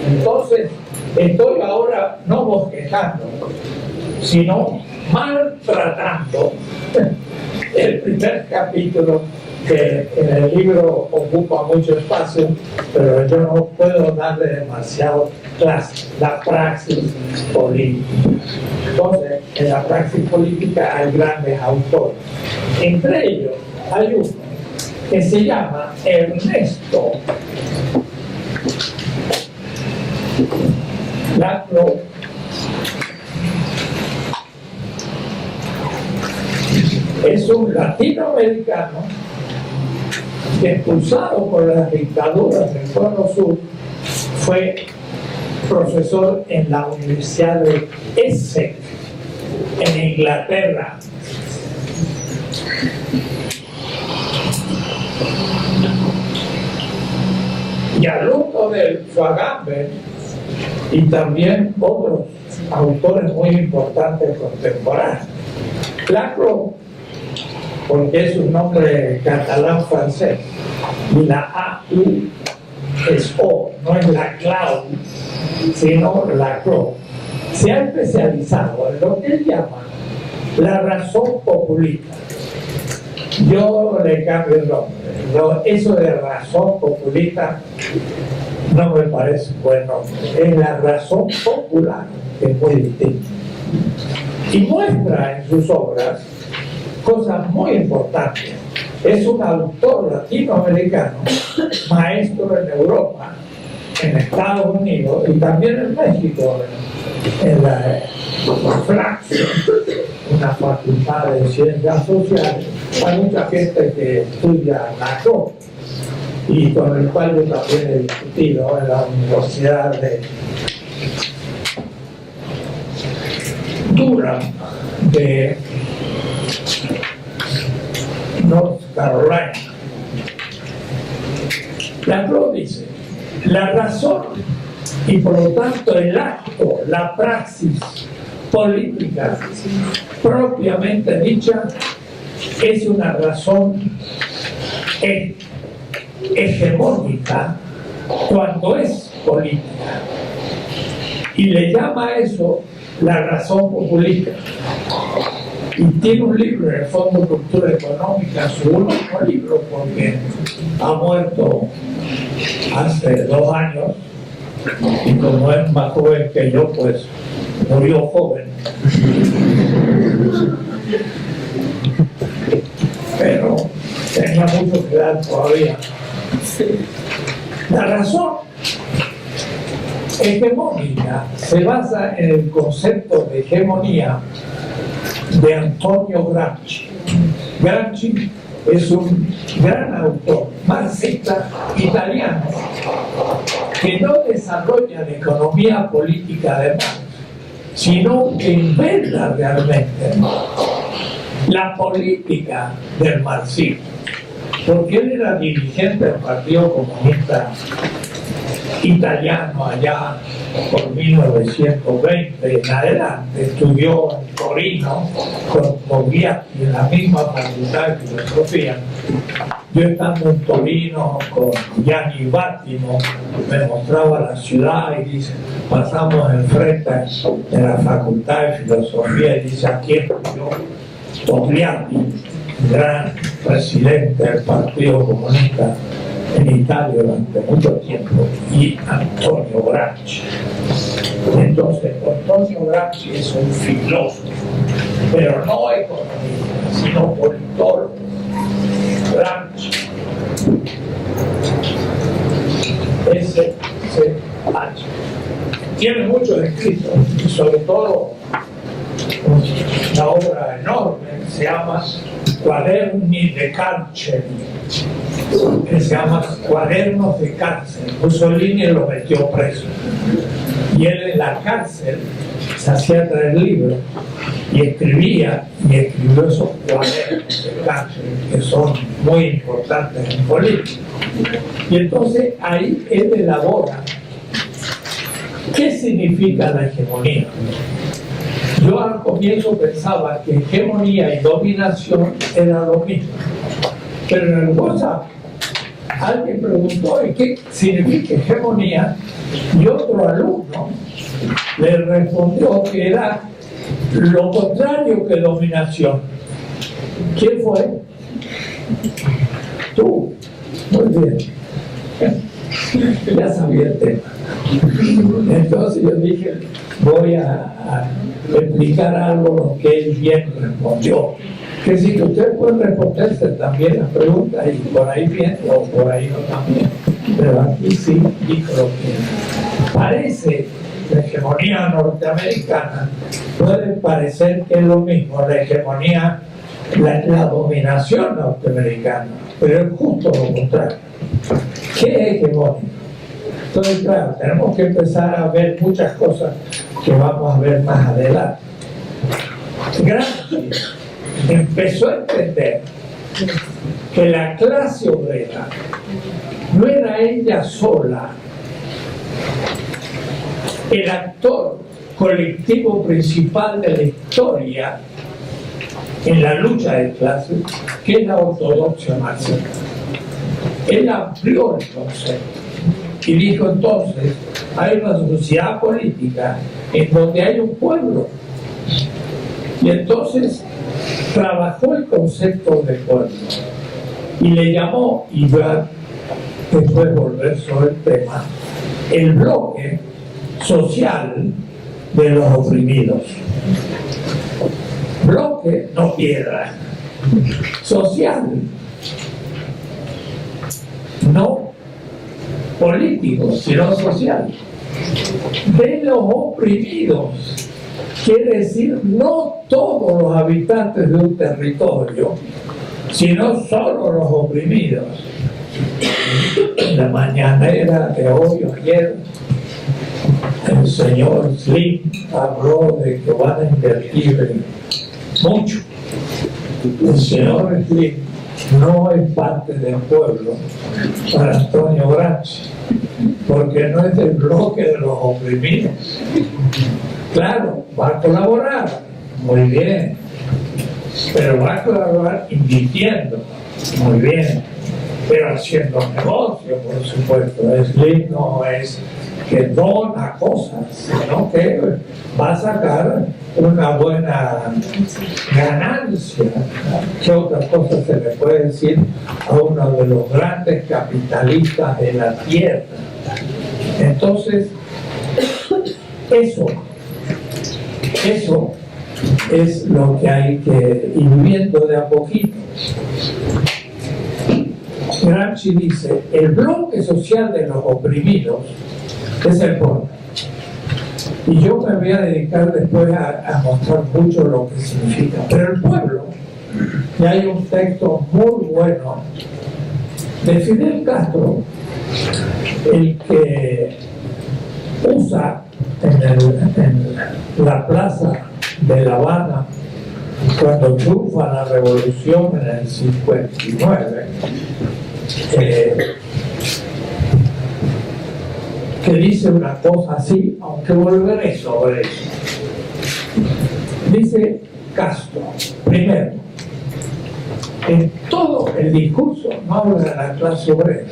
Entonces, estoy ahora no bosquejando, sino maltratando el primer capítulo, que en el libro ocupa mucho espacio, pero yo no puedo darle demasiado clase. La praxis política. Entonces, en la praxis política hay grandes autores. Entre ellos hay uno que se llama Ernesto Laclau. Es un latinoamericano que, expulsado por las dictaduras del Cono Sur, fue profesor en la Universidad de Essex, en Inglaterra. Y alumno de Agamben y también otros autores muy importantes contemporáneos. Laclau, porque es un nombre catalán francés, y la A-U es O, no es la Clau, sino Laclau. Se ha especializado en lo que él llama la razón populista. Yo le cambio el nombre. Eso de razón populista no me parece un buen nombre. Es la razón popular, que es muy distinta. Y muestra en sus obras cosas muy importantes. Es un autor latinoamericano, maestro en Europa, en Estados Unidos y también en México, en la Flaxo, una facultad de ciencias sociales. Hay mucha gente que estudia Laclau y con el cual yo también he discutido en la Universidad de Durham de North Carolina. Laclau dice: la razón y por lo tanto el acto, la praxis política propiamente dicha, es una razón hegemónica cuando es política, y le llama a eso la razón populista. Y tiene un libro en el Fondo de Cultura Económica, su último libro, porque ha muerto hace 2 años, y como es más joven que yo, pues murió joven. Pero tenía mucho que dar todavía. La razón hegemónica se basa en el concepto de hegemonía de Antonio Gramsci. Gramsci es un gran autor marxista italiano que no desarrolla la economía política de Marx, sino que inventa realmente la política del marxismo, porque él era dirigente del Partido Comunista Italiano allá por 1920 en adelante. Estudió en Torino con Togliatti en la misma facultad de filosofía. Yo, estando en Torino con Gianni Vattimo, me mostraba la ciudad y dice, pasamos enfrente de la facultad de filosofía y dice, aquí estudió Togliatti, gran presidente del Partido Comunista en Italia durante mucho tiempo, y Antonio Gramsci. Entonces, Antonio Gramsci es un filósofo, pero no economista, sino politólogo. Gramsci, S.H. Tiene muchos escritos, y sobre todo una obra enorme que se llama Quaderni de Carceri, que se llama Cuadernos de Cárcel. Mussolini lo metió preso, y él en la cárcel se hacía traer libros y escribió esos cuadernos de cárcel, que son muy importantes en política. Y entonces ahí él elabora qué significa la hegemonía. Yo al comienzo pensaba que hegemonía y dominación era lo mismo, pero en el WhatsApp alguien preguntó ¿y qué significa hegemonía? Y otro alumno le respondió que era lo contrario que dominación. ¿Quién fue? Tú. Muy bien. Ya sabía el tema. Entonces yo dije, voy a explicar algo lo que él bien respondió. Que si usted puede responderse también las preguntas, y por ahí bien o por ahí no también. Pero aquí sí dijo lo que parece. La hegemonía norteamericana puede parecer que es lo mismo, la hegemonía, la dominación norteamericana, pero es justo lo contrario. ¿Qué es hegemonía? Entonces, claro, tenemos que empezar a ver muchas cosas que vamos a ver más adelante. Gramsci empezó a entender que la clase obrera no era ella sola el actor colectivo principal de la historia en la lucha de clases, que es la ortodoxia marxista. Él amplió el concepto y dijo entonces, hay una sociedad política en donde hay un pueblo. Y entonces trabajó el concepto de pueblo y le llamó, y va después volver sobre el tema, el bloque social de los oprimidos. Bloque, no piedra. Social, no político, sino social. De los oprimidos, quiere decir no todos los habitantes de un territorio, sino solo los oprimidos. En la mañanera de hoy o ayer, el señor Slim habló de que van a invertir mucho. El señor Slim no es parte del pueblo para Antonio Gramsci, porque no es del bloque de los oprimidos. Claro, va a colaborar, muy bien, pero va a acabar invirtiendo, muy bien, pero haciendo negocio, por supuesto. Slim no es que dona cosas, sino que va a sacar una buena ganancia. ¿Qué otra cosa se le puede decir a uno de los grandes capitalistas de la tierra? Entonces, eso es lo que hay que ir viendo de a poquito. Gramsci dice, el bloque social de los oprimidos es el pueblo. Y yo me voy a dedicar después a mostrar mucho lo que significa. Pero el pueblo, y hay un texto muy bueno de Fidel Castro, el que usa en la plaza de La Habana, cuando triunfa la revolución en el 59, que dice una cosa así, aunque volveré sobre eso. Dice Castro, primero, en todo el discurso no habla de la clase obrera,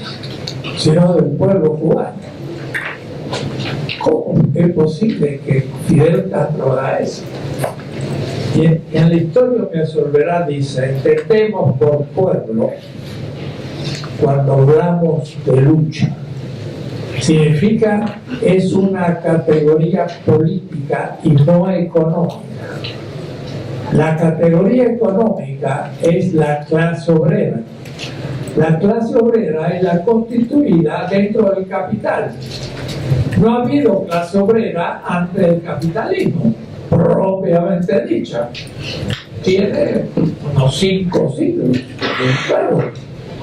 sino del pueblo cubano. ¿Cómo es posible que Fidel Castro haga eso? Y en la historia me absorberá, dice, entendemos por pueblo cuando hablamos de lucha. Significa, es una categoría política y no económica. La categoría económica es la clase obrera. La clase obrera es la constituida dentro del capital. No ha habido clase obrera antes del capitalismo, propiamente dicha. Tiene unos 5 siglos. Claro,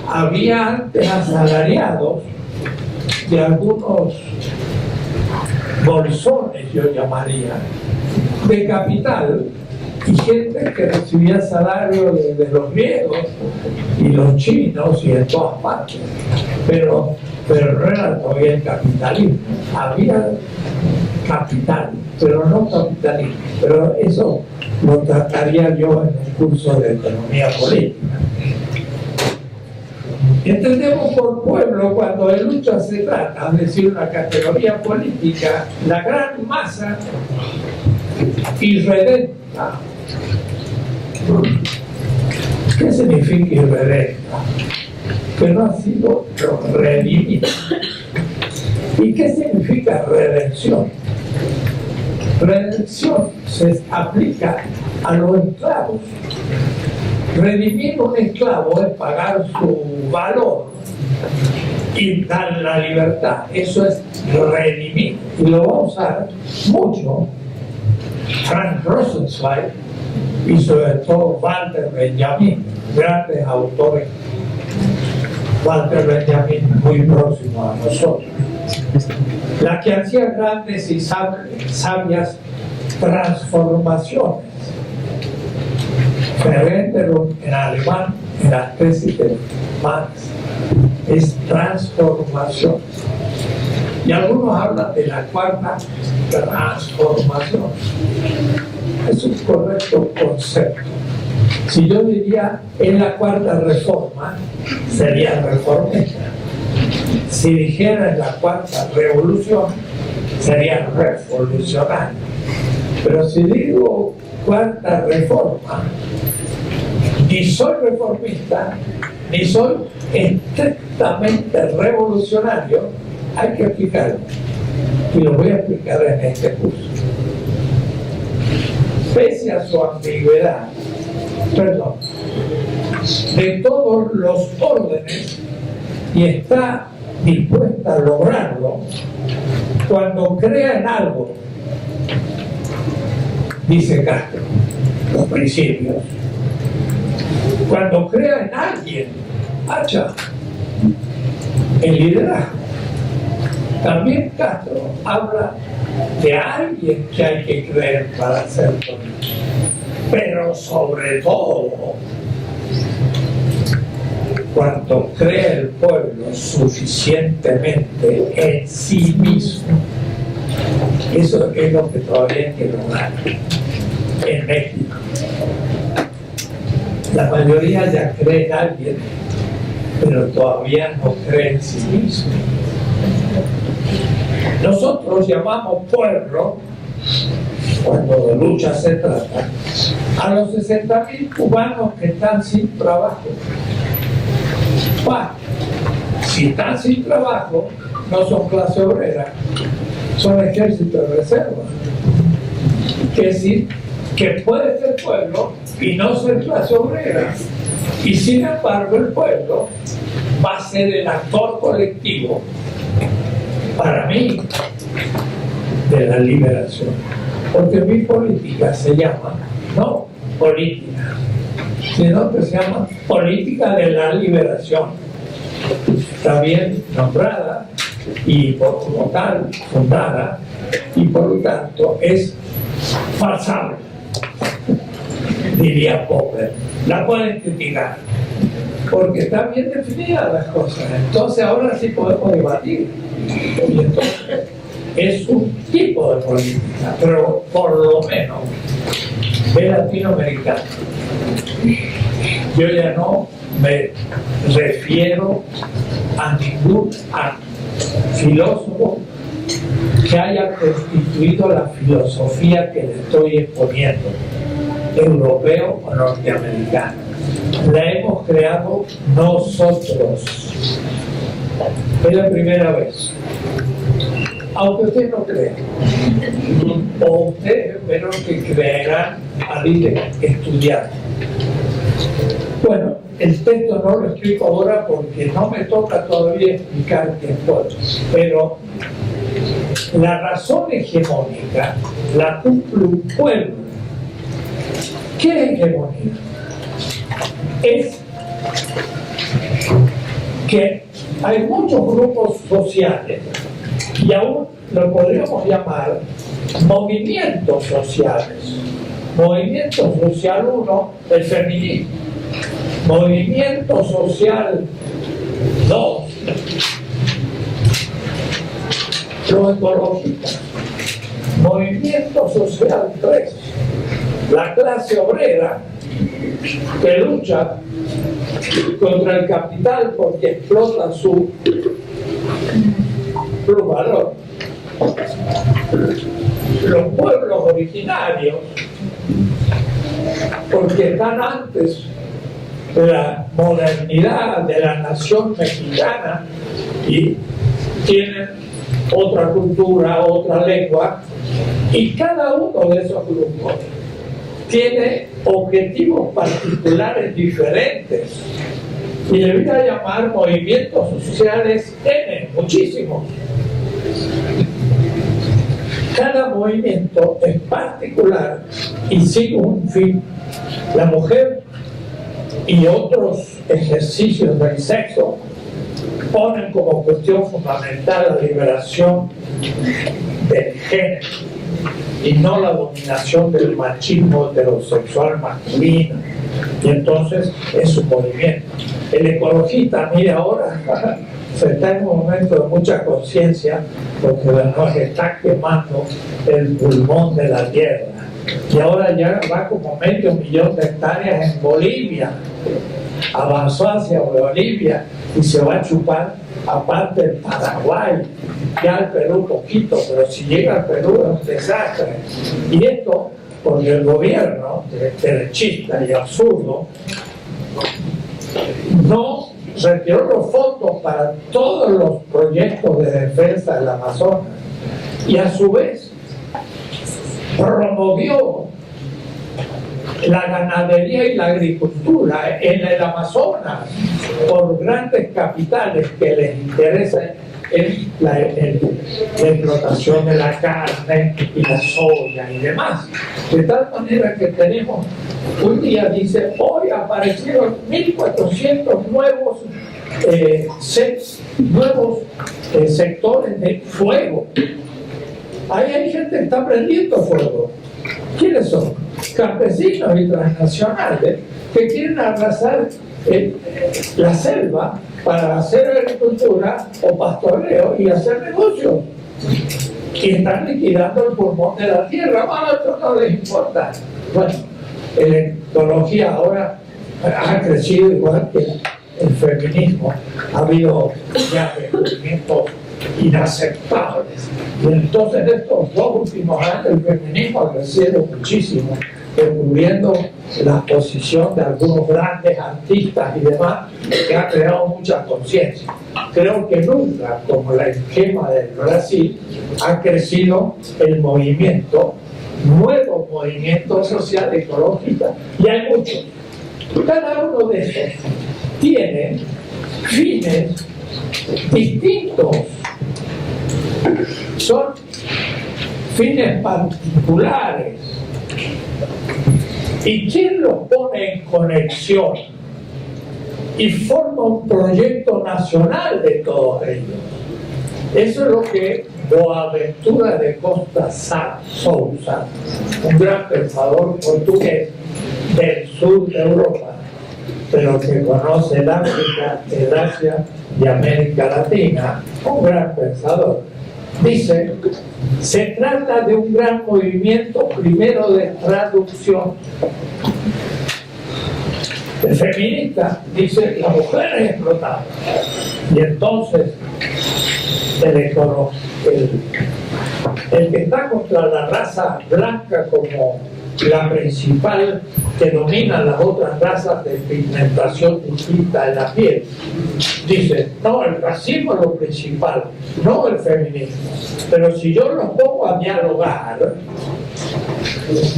había antes asalariados de algunos bolsones, yo llamaría, de capital, y gente que recibía salario de los griegos y los chinos y en todas partes, pero no era todavía el capitalismo. Había capital, pero no capitalismo. Pero eso lo trataría yo en el curso de economía política. Entendemos por pueblo cuando de lucha se trata, es decir, una categoría política, la gran masa irredenta. ¿Qué significa irredenta? Que no ha sido redimida. ¿Y qué significa redención? Redención se aplica a los esclavos. Redimir un esclavo es pagar su valor y dar la libertad. Eso es redimir. Y lo va a usar mucho Frank Rosenzweig y sobre todo Walter Benjamin, grandes autores. Walter Benjamin, muy próximo a nosotros. La que hacía grandes y sabias transformaciones. Verwenderung en alemán, en la tesis de Marx, es transformación. Y algunos hablan de la cuarta transformación. Es un correcto concepto. Si yo diría en la cuarta reforma, sería reformista. Si dijera en la cuarta revolución, sería revolucionario. Pero si digo cuarta reforma, ni soy reformista, ni soy estrictamente revolucionario, hay que explicarlo. Y lo voy a explicar en este curso. Pese a su ambigüedad, de todos los órdenes, y está dispuesta a lograrlo, cuando crea en algo, dice Castro, los principios. Cuando crea en alguien, hacha el liderazgo. También Castro habla de alguien que hay que creer para hacer política. Pero sobre todo, cuando cree el pueblo suficientemente en sí mismo. Eso es lo que todavía hay que lograr en México. La mayoría ya cree en alguien, pero todavía no cree en sí mismo. Nosotros llamamos pueblo, cuando de lucha se trata, a los 60.000 cubanos que están sin trabajo. Si están sin trabajo, no son clase obrera, son ejército de reserva. Es decir, que puede ser pueblo y no ser clase obrera. Y sin embargo el pueblo va a ser el actor colectivo, para mí, de la liberación. Porque mi política se llama, no política, sino que se llama política de la liberación. Está bien nombrada y como tal fundada, y por lo tanto es falsable, diría Popper. La pueden criticar porque están bien definidas las cosas. Entonces ahora sí podemos debatir, y entonces es un tipo de política, pero por lo menos es latinoamericano. Yo ya no me refiero a ningún filósofo que haya constituido la filosofía que le estoy exponiendo, europeo o norteamericano. La hemos creado nosotros. Es la primera vez. Aunque usted no crea, o ustedes espero que creerán al ir estudiando. Bueno, el texto no lo explico ahora porque no me toca todavía explicar qué fue, pero la razón hegemónica la cumple un pueblo. ¿Qué es hegemonía? Es que hay muchos grupos sociales y aún lo podríamos llamar movimientos sociales. Movimiento social 1, el feminismo. Movimiento social 2, los ecologistas. Movimiento social 3, la clase obrera que lucha contra el capital porque explota su valor. Los pueblos originarios porque están antes de la modernidad de la nación mexicana y tienen otra cultura, otra lengua, y cada uno de esos grupos tiene objetivos particulares diferentes y le voy a llamar movimientos sociales N, muchísimos. Cada movimiento es particular y sigue un fin. La mujer y otros ejercicios del sexo ponen como cuestión fundamental la liberación del género y no la dominación del machismo heterosexual masculino. Y entonces es un movimiento. El ecologista, mire, ahora se está en un momento de mucha conciencia porque nos está quemando el pulmón de la tierra. Y ahora ya va como 500.000 de hectáreas en Bolivia. Avanzó hacia Bolivia y se va a chupar aparte el Paraguay, ya el Perú poquito, pero si llega al Perú es un desastre. Y esto porque el gobierno derechista y absurdo no retiró los fondos para todos los proyectos de defensa del Amazonas y a su vez promovió la ganadería y la agricultura en el Amazonas por grandes capitales que les interesa en la explotación de la carne y la soya y demás. De tal manera que tenemos, un día dice, hoy aparecieron 1.400 nuevos sectores de fuego. Ahí hay gente que está prendiendo fuego. ¿Quiénes son? Campesinos y transnacionales que quieren arrasar la selva para hacer agricultura o pastoreo y hacer negocios. Y están liquidando el pulmón de la tierra. Bueno, esto no les importa. Bueno, en la ecología ahora ha crecido igual que el feminismo. Ha habido ya descubrimientos inaceptables. Y entonces en estos 2 últimos años el feminismo ha crecido muchísimo, descubriendo la posición de algunos grandes artistas y demás, que ha creado mucha conciencia. Creo que nunca, como el esquema del Brasil, ha crecido el movimiento, nuevos movimientos sociales, ecológicos, y hay muchos. Cada uno de esos tiene fines distintos, son fines particulares. ¿Y quién los pone en conexión? Y forma un proyecto nacional de todos ellos. Eso es lo que Boaventura de Costa Sousa, un gran pensador portugués del sur de Europa, pero que conoce el África, el Asia y América Latina, un gran pensador, dice: se trata de un gran movimiento primero de traducción. El feminista dice: la mujer es explotada, y entonces el que está contra la raza blanca como la principal, que domina las otras razas de pigmentación distinta en la piel, dice: no, el racismo es lo principal, no el feminismo. Pero si yo los pongo a dialogar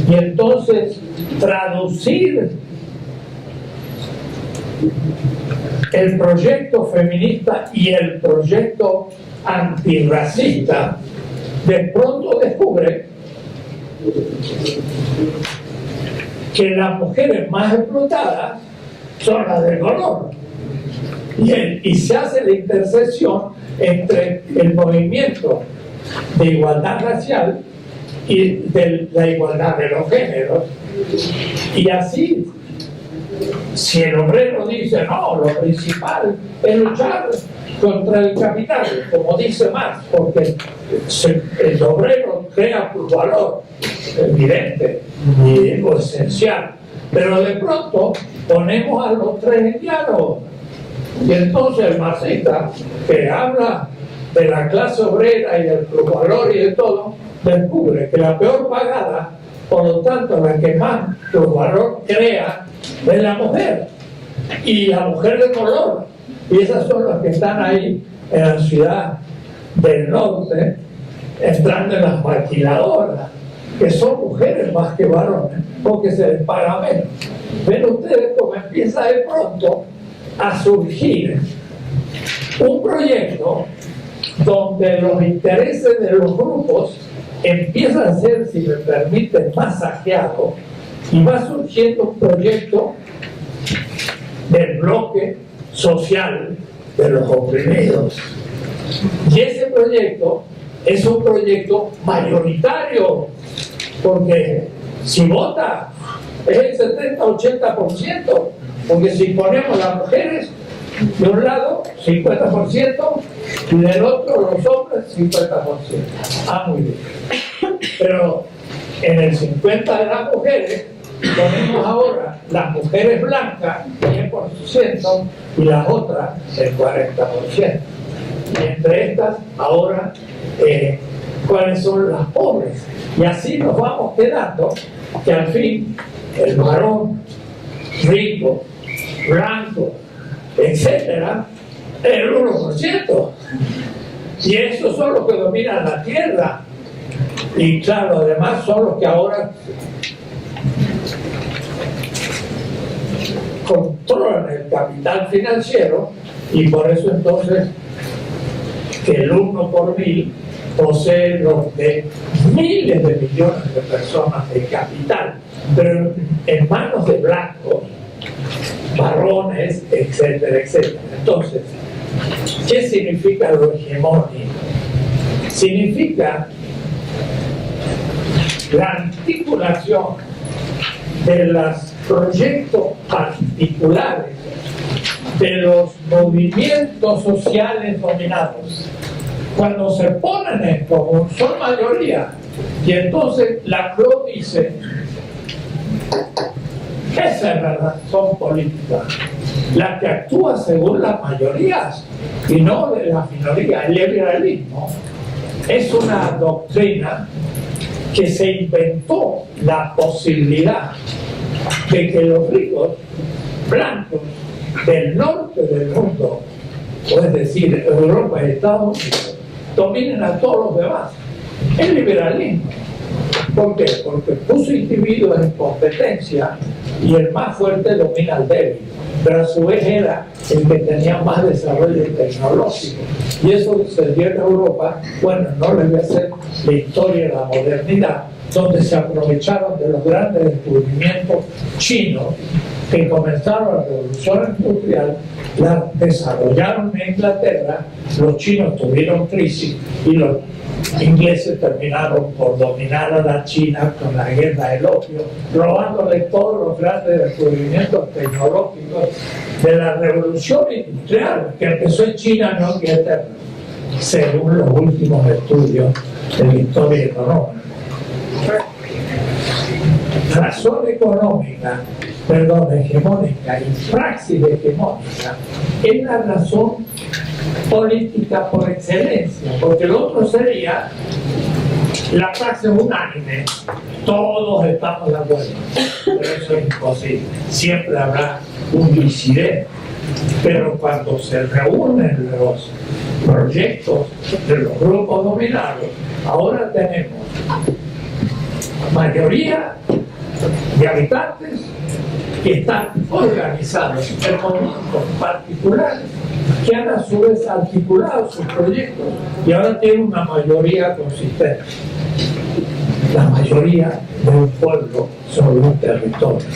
y entonces traducir el proyecto feminista y el proyecto antirracista, de pronto descubre que las mujeres más explotadas son las de color, y se hace la intersección entre el movimiento de igualdad racial y de la igualdad de los géneros. Y así, si el obrero dice: no, lo principal es luchar contra el capital, como dice Marx, porque el obrero crea su valor evidente y lo esencial, pero de pronto ponemos a los tres en diálogo, y entonces el marxista, que habla de la clase obrera y del plusvalor y de todo, descubre que la peor pagada, por lo tanto la que más plusvalor crea, es la mujer, y la mujer de color, y esas son las que están ahí en la ciudad del norte, entrando en las maquiladoras, que son mujeres más que varones, porque se les paga menos. Ven ustedes cómo empieza de pronto a surgir un proyecto donde los intereses de los grupos empiezan a ser, si me permiten, masajeados, y va surgiendo un proyecto del bloque social de los oprimidos. Y ese proyecto es un proyecto mayoritario, porque si vota es el 70-80%, porque si ponemos las mujeres de un lado 50% y del otro los hombres 50%. Muy bien. Pero en el 50% de las mujeres ponemos ahora las mujeres blancas 10% y las otras el 40%. Y entre estas ahora cuáles son las pobres, y así nos vamos quedando, que al fin el varón rico, blanco, etcétera, es el 1%, y esos son los que dominan la tierra, y claro, además son los que ahora controlan el capital financiero, y por eso entonces que el 1 por 1000 posee los de miles de millones de personas de capital, pero en manos de blancos, varones, etcétera, etcétera. Entonces, ¿qué significa lo hegemónico? Significa la articulación de los proyectos particulares de los movimientos sociales dominados. Cuando se ponen en común, son mayoría. Y entonces Laclau dice: Esa es la razón política, la que actúa según las mayorías y no de las minorías. El liberalismo es una doctrina que se inventó la posibilidad de que los ricos blancos del norte del mundo, o es decir, Europa y Estados Unidos, dominen a todos los demás. El liberalismo. ¿Por qué? Porque puso individuos en competencia y el más fuerte domina al débil, pero a su vez era el que tenía más desarrollo tecnológico. Y eso sucedió en Europa. Bueno, no les voy a hacer la historia de la modernidad, donde se aprovecharon de los grandes descubrimientos chinos que comenzaron la revolución industrial, la desarrollaron en Inglaterra, los chinos tuvieron crisis y los ingleses terminaron por dominar a la China con la guerra del opio, robándole todos los grandes descubrimientos tecnológicos de la revolución industrial que empezó en China, no en Inglaterra, según los últimos estudios de la historia económica. Razón económica, hegemónica y praxis hegemónica es la razón política por excelencia, porque lo otro sería la praxis unánime, todos estamos de acuerdo, pero eso es imposible, siempre habrá un disidente. Pero cuando se reúnen los proyectos de los grupos dominados, ahora tenemos mayoría de habitantes que están organizados en movimientos particulares que han a su vez articulado sus proyectos y ahora tienen una mayoría consistente, la mayoría de un pueblo sobre un territorio,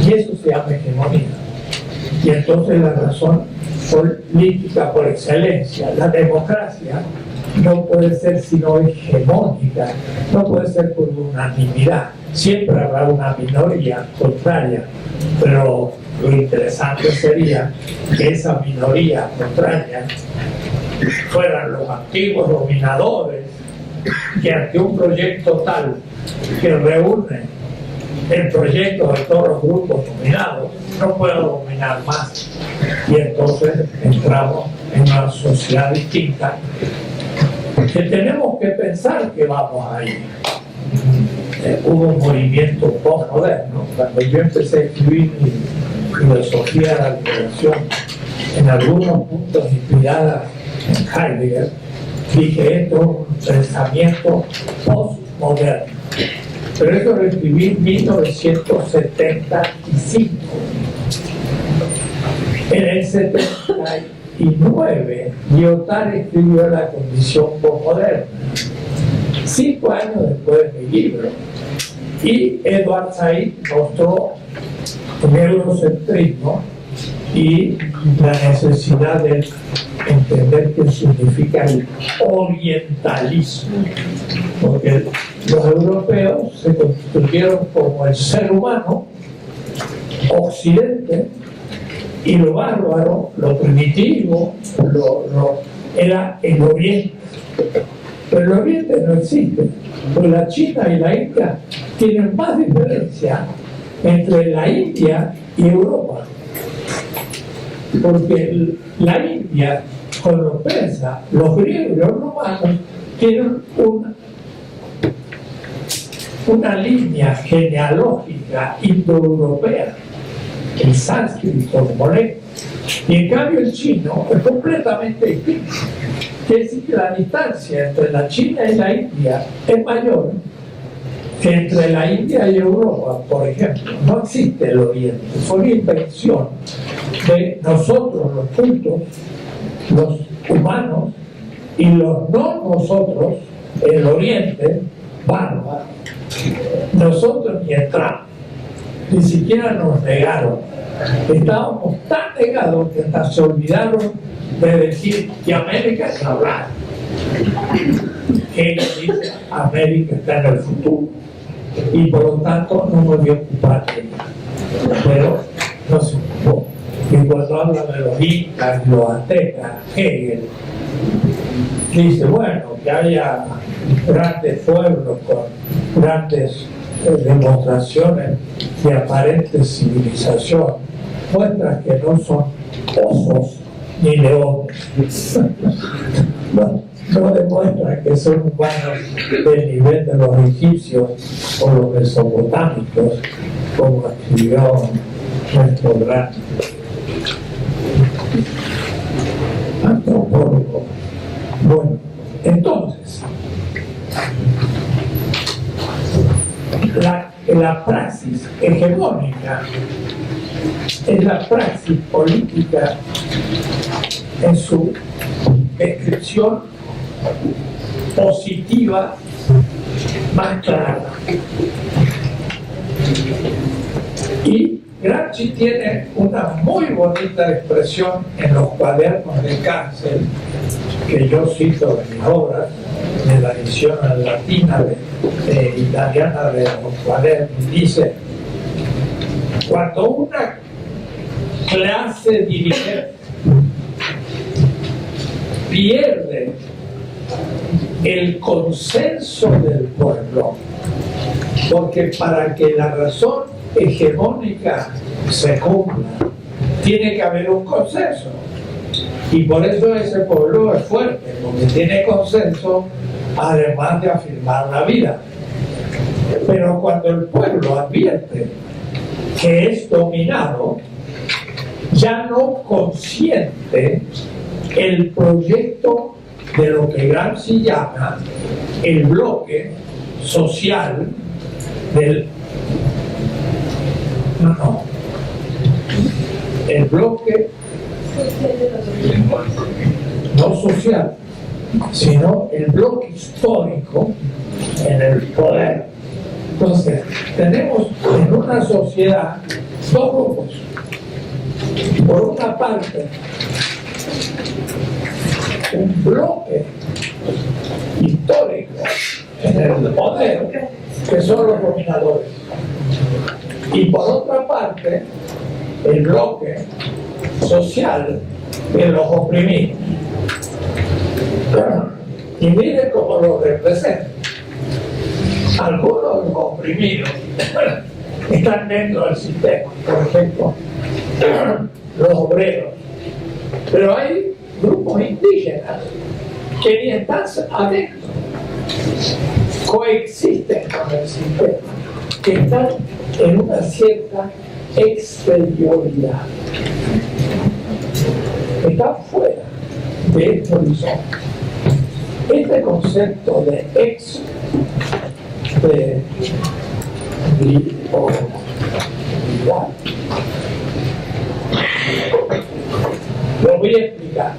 y eso se llama hegemonía. Y entonces la razón política por excelencia, la democracia, no puede ser sino hegemónica, no puede ser por unanimidad, siempre habrá una minoría contraria, pero lo interesante sería que esa minoría contraria fueran los antiguos dominadores que ante un proyecto tal que reúne el proyecto de todos los grupos dominados no puede dominar más, y entonces entramos en una sociedad distinta que tenemos que pensar que vamos a ir. Hubo un movimiento postmoderno. Cuando yo empecé a escribir mi filosofía de la liberación, en algunos puntos inspirada en Heidegger, dije esto es un pensamiento postmoderno. Pero eso lo escribí en 1975. En el 79, Lyotard escribió La condición postmoderna, 5 años después de mi libro, y Edward Said mostró el eurocentrismo y la necesidad de entender qué significa el orientalismo, porque los europeos se constituyeron como el ser humano occidente, y lo bárbaro, lo primitivo, era el oriente. Pero el oriente no existe, porque la China y la India tienen más diferencia entre la India y Europa, porque la India con los persas, los griegos y los romanos tienen una línea genealógica indoeuropea, el sánscrito como lengua, y en cambio el chino es completamente distinto. Quiere decir que la distancia entre la China y la India es mayor que entre la India y Europa, por ejemplo. No existe el Oriente, es una invención de nosotros los cultos, los humanos, y los no nosotros, el Oriente, bárbaro. Nosotros ni entramos, ni siquiera nos negaron. Estábamos tan negados que hasta se olvidaron de decir que América es hablar. Él dice América está en el futuro y por lo tanto no me voy a ocupar de ella. Pero no se ocupó. Y cuando habla de los incas, los aztecas, Hegel dice, bueno, que haya grandes pueblos con grandes demostraciones de aparente civilización muestran que no son osos ni leones. No demuestran que son humanos del nivel de los egipcios o los mesopotámicos, como escribió nuestro gran antropólogo. Bueno, entonces, la praxis hegemónica es la praxis política en su descripción positiva más clara. Y Gramsci tiene una muy bonita expresión en los cuadernos de cárcel, que yo cito en mis obras, de la edición latina italiana de los cuadernos. Dice: cuando una clase dirigente pierde el consenso del pueblo, porque para que la razón hegemónica se cumpla tiene que haber un consenso, y por eso ese pueblo es fuerte, porque tiene consenso, además de afirmar la vida. Pero cuando el pueblo advierte que es dominado, ya no consiente el proyecto de lo que Gramsci llama el bloque social del... el bloque no social, sino el bloque histórico en el poder. Entonces, tenemos en una sociedad dos grupos. Por una parte, un bloque histórico en el poder, que son los dominadores. Y por otra parte, el bloque social de los oprimidos. Y mire cómo lo representa. Algunos de los oprimidos están dentro del sistema, por ejemplo, los obreros. Pero hay grupos indígenas que ni están adentro, coexisten con el sistema, que están en una cierta exterioridad, están fuera de este horizonte. Este concepto de lo voy a explicar,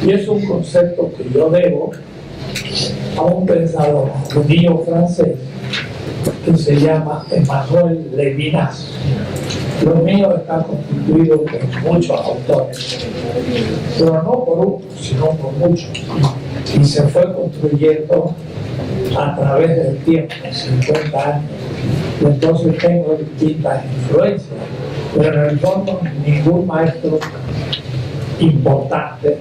y es un concepto que yo debo a un pensador judío francés que se llama Emmanuel Levinas. Lo mío está constituido por muchos autores, pero no por uno, sino por muchos, y se fue construyendo a través del tiempo, 50 años. Y entonces tengo distintas influencias, pero en el fondo ningún maestro importante,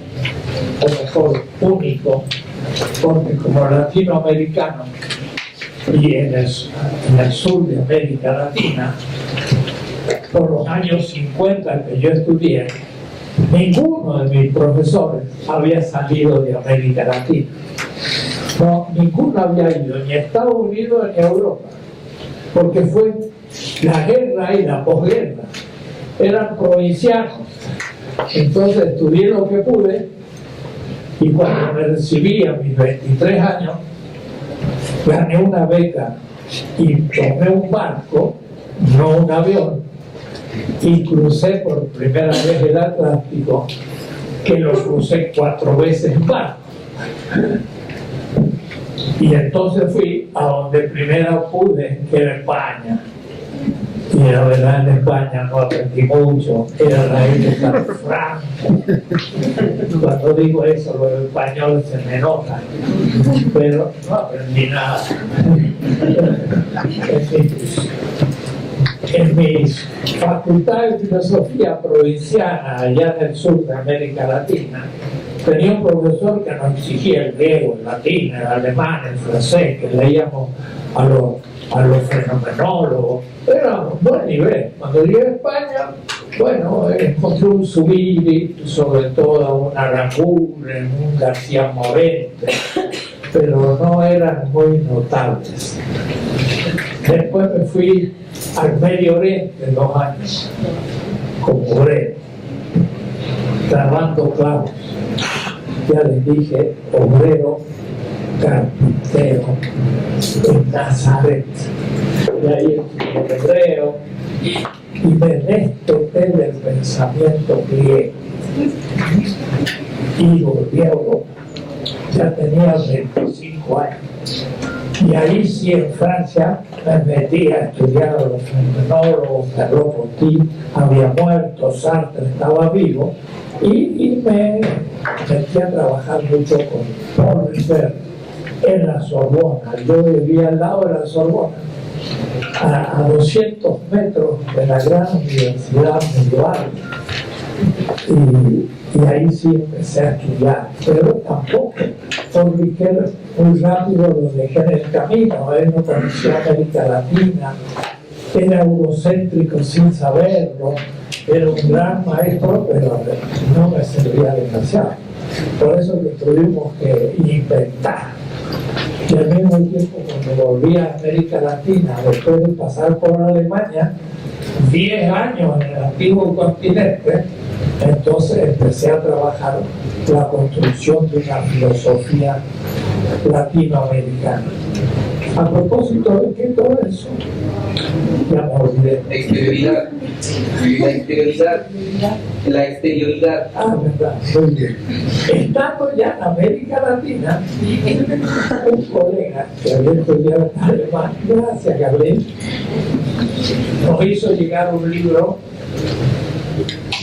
o mejor único, porque como latinoamericano y en el sur de América Latina, por los años 50 que yo estudié, ninguno de mis profesores había salido de América Latina. No, ninguno había ido ni a Estados Unidos ni a Europa, porque fue la guerra y la posguerra. Eran provincianos. Entonces estudié lo que pude, y cuando me recibí a mis 23 años, gané una beca y tomé un barco, no un avión, y crucé por primera vez el Atlántico, que lo crucé 4 veces en barco. Y entonces fui a donde primero pude, que era España. Y la verdad, en España no aprendí mucho, era la época de Franco. Cuando digo eso, los españoles se me enojan, pero no aprendí nada. En mis facultades de filosofía provinciana, allá en el sur de América Latina, tenía un profesor que nos exigía el griego, el latín, el alemán, el francés, que leíamos a los a los fenomenólogos. Era un buen nivel. Cuando llegué a España, bueno, encontré un Zubiri, sobre todo un Aranguren, un García Morente, pero no eran muy notables. Después me fui al Medio Oriente 2 años, como obrero, trabando clavos. Ya les dije, obrero, carpintero, en Nazaret. Y ahí estudié hebreo y me desperté del pensamiento griego y volví a Europa. Ya tenía 25 años. Y ahí sí, en Francia, me metí a estudiar a los fenomenólogos. Merleau-Ponty había muerto, Sartre estaba vivo, y me metí a trabajar mucho con Paul Ricoeur en la Sorbona. Yo vivía al lado de la Sorbona, a 200 metros de la gran universidad medieval. Y ahí sí empecé a estudiar, pero tampoco. Paul Ricoeur muy rápido lo dejé en el camino. Él no conocía América Latina, era eurocéntrico sin saberlo, era un gran maestro, pero no me servía demasiado. Por eso que tuvimos que inventar. Y al mismo tiempo, cuando volví a América Latina, después de pasar por Alemania, 10 años en el antiguo continente, entonces empecé a trabajar la construcción de una filosofía latinoamericana. A propósito de que todo eso, ya me olvidé. Exterioridad. La exterioridad. Verdad, muy bien. Estando ya en América Latina, un colega que había estudiado en alemán, gracias Gabriel, nos hizo llegar un libro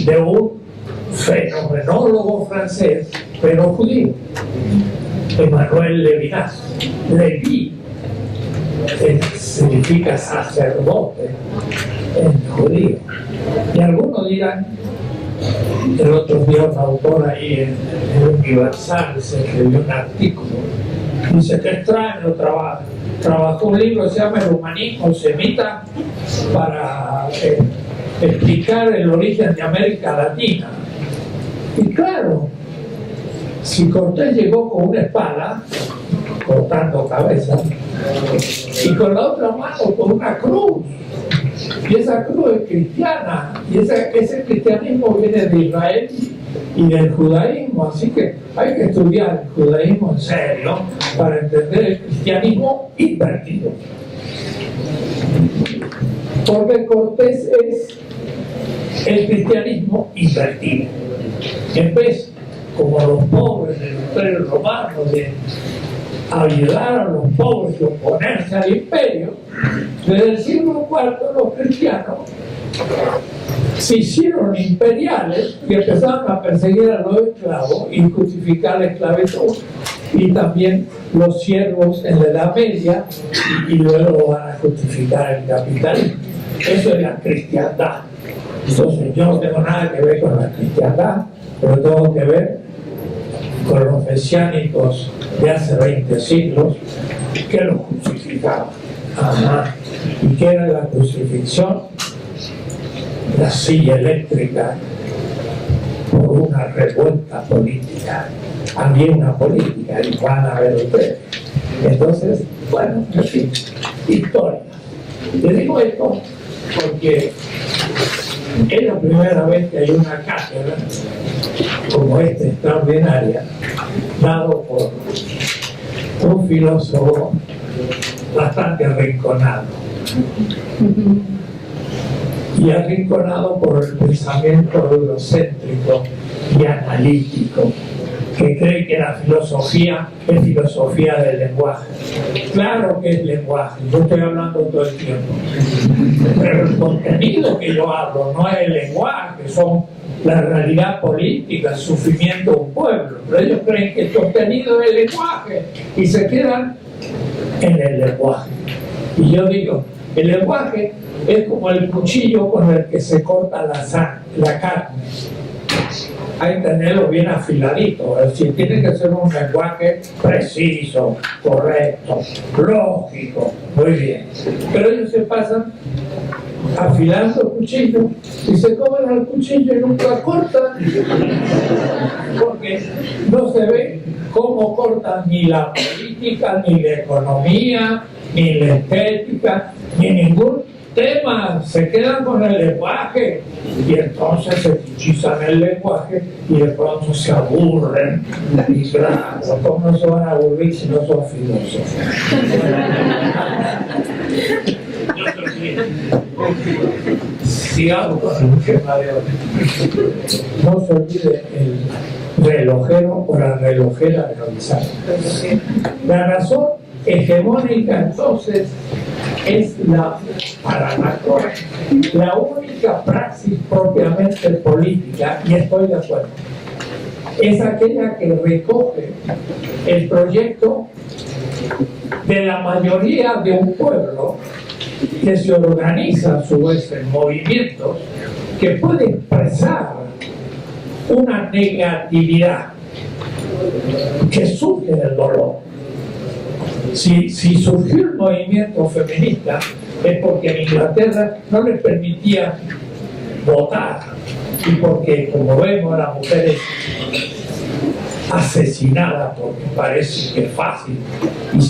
de un fenomenólogo francés, pero judío, Emmanuel Levinas. Leví significa sacerdote en judío. Y algunos dirán, el otro día un autor ahí en el Universal se escribió un artículo, dice que extraño trabajó un libro que se llama El humanismo semita para explicar el origen de América Latina. Y claro, si Cortés llegó con una espada cortando cabezas y con la otra mano con una cruz, y esa cruz es cristiana, y ese cristianismo viene de Israel y del judaísmo, así que hay que estudiar el judaísmo en serio para entender el cristianismo invertido, porque Cortés es el cristianismo invertido. En vez, como los pobres del Imperio Romano, de ayudar a los pobres y oponerse al imperio, desde el siglo IV los cristianos se hicieron imperiales y empezaron a perseguir a los esclavos y justificar la esclavitud, y también los siervos en la Edad Media, y luego van a justificar el capitalismo. Eso es la cristiandad. Entonces yo no tengo nada que ver con la cristiandad, pero tengo que ver con los mesiánicos de hace 20 siglos que lo crucificaban. Ajá. ¿Y qué era la crucifixión? La silla eléctrica por una revuelta política. Había una política y van a ver ustedes. Entonces, bueno, en fin, historia. Le digo esto porque es la primera vez que hay una cátedra como esta extraordinaria, dado por un filósofo bastante arrinconado. Y arrinconado por el pensamiento eurocéntrico y analítico, que cree que la filosofía es filosofía del lenguaje. Claro que es lenguaje, yo estoy hablando todo el tiempo, pero el contenido que yo hablo no es el lenguaje, son la realidad política, el sufrimiento de un pueblo. Pero ellos creen que el contenido es el lenguaje y se quedan en el lenguaje. Y yo digo, el lenguaje es como el cuchillo con el que se corta la carne. hay que tenerlo bien afiladito, es decir, tiene que ser un lenguaje preciso, correcto, lógico, muy bien. Pero ellos se pasan afilando el cuchillo y se comen al cuchillo y nunca cortan, porque no se ve cómo cortan ni la política, ni la economía, ni la estética, ni ningún tema. Se quedan con el lenguaje y entonces se cuchizan el lenguaje y de pronto se aburren. Y claro, ¿cómo no se van a aburrir si no son filósofos? Sigamos con el tema de hoy. No se olvide el relojero o la relojera de avisar. La razón hegemónica entonces es para Macron, la única praxis propiamente política, y estoy de acuerdo, es aquella que recoge el proyecto de la mayoría de un pueblo que se organiza a su vez en movimientos que puede expresar una negatividad que surge del dolor. Si surgió el movimiento feminista es porque en Inglaterra no les permitía votar y porque, como vemos, la mujer es asesinada porque parece que es fácil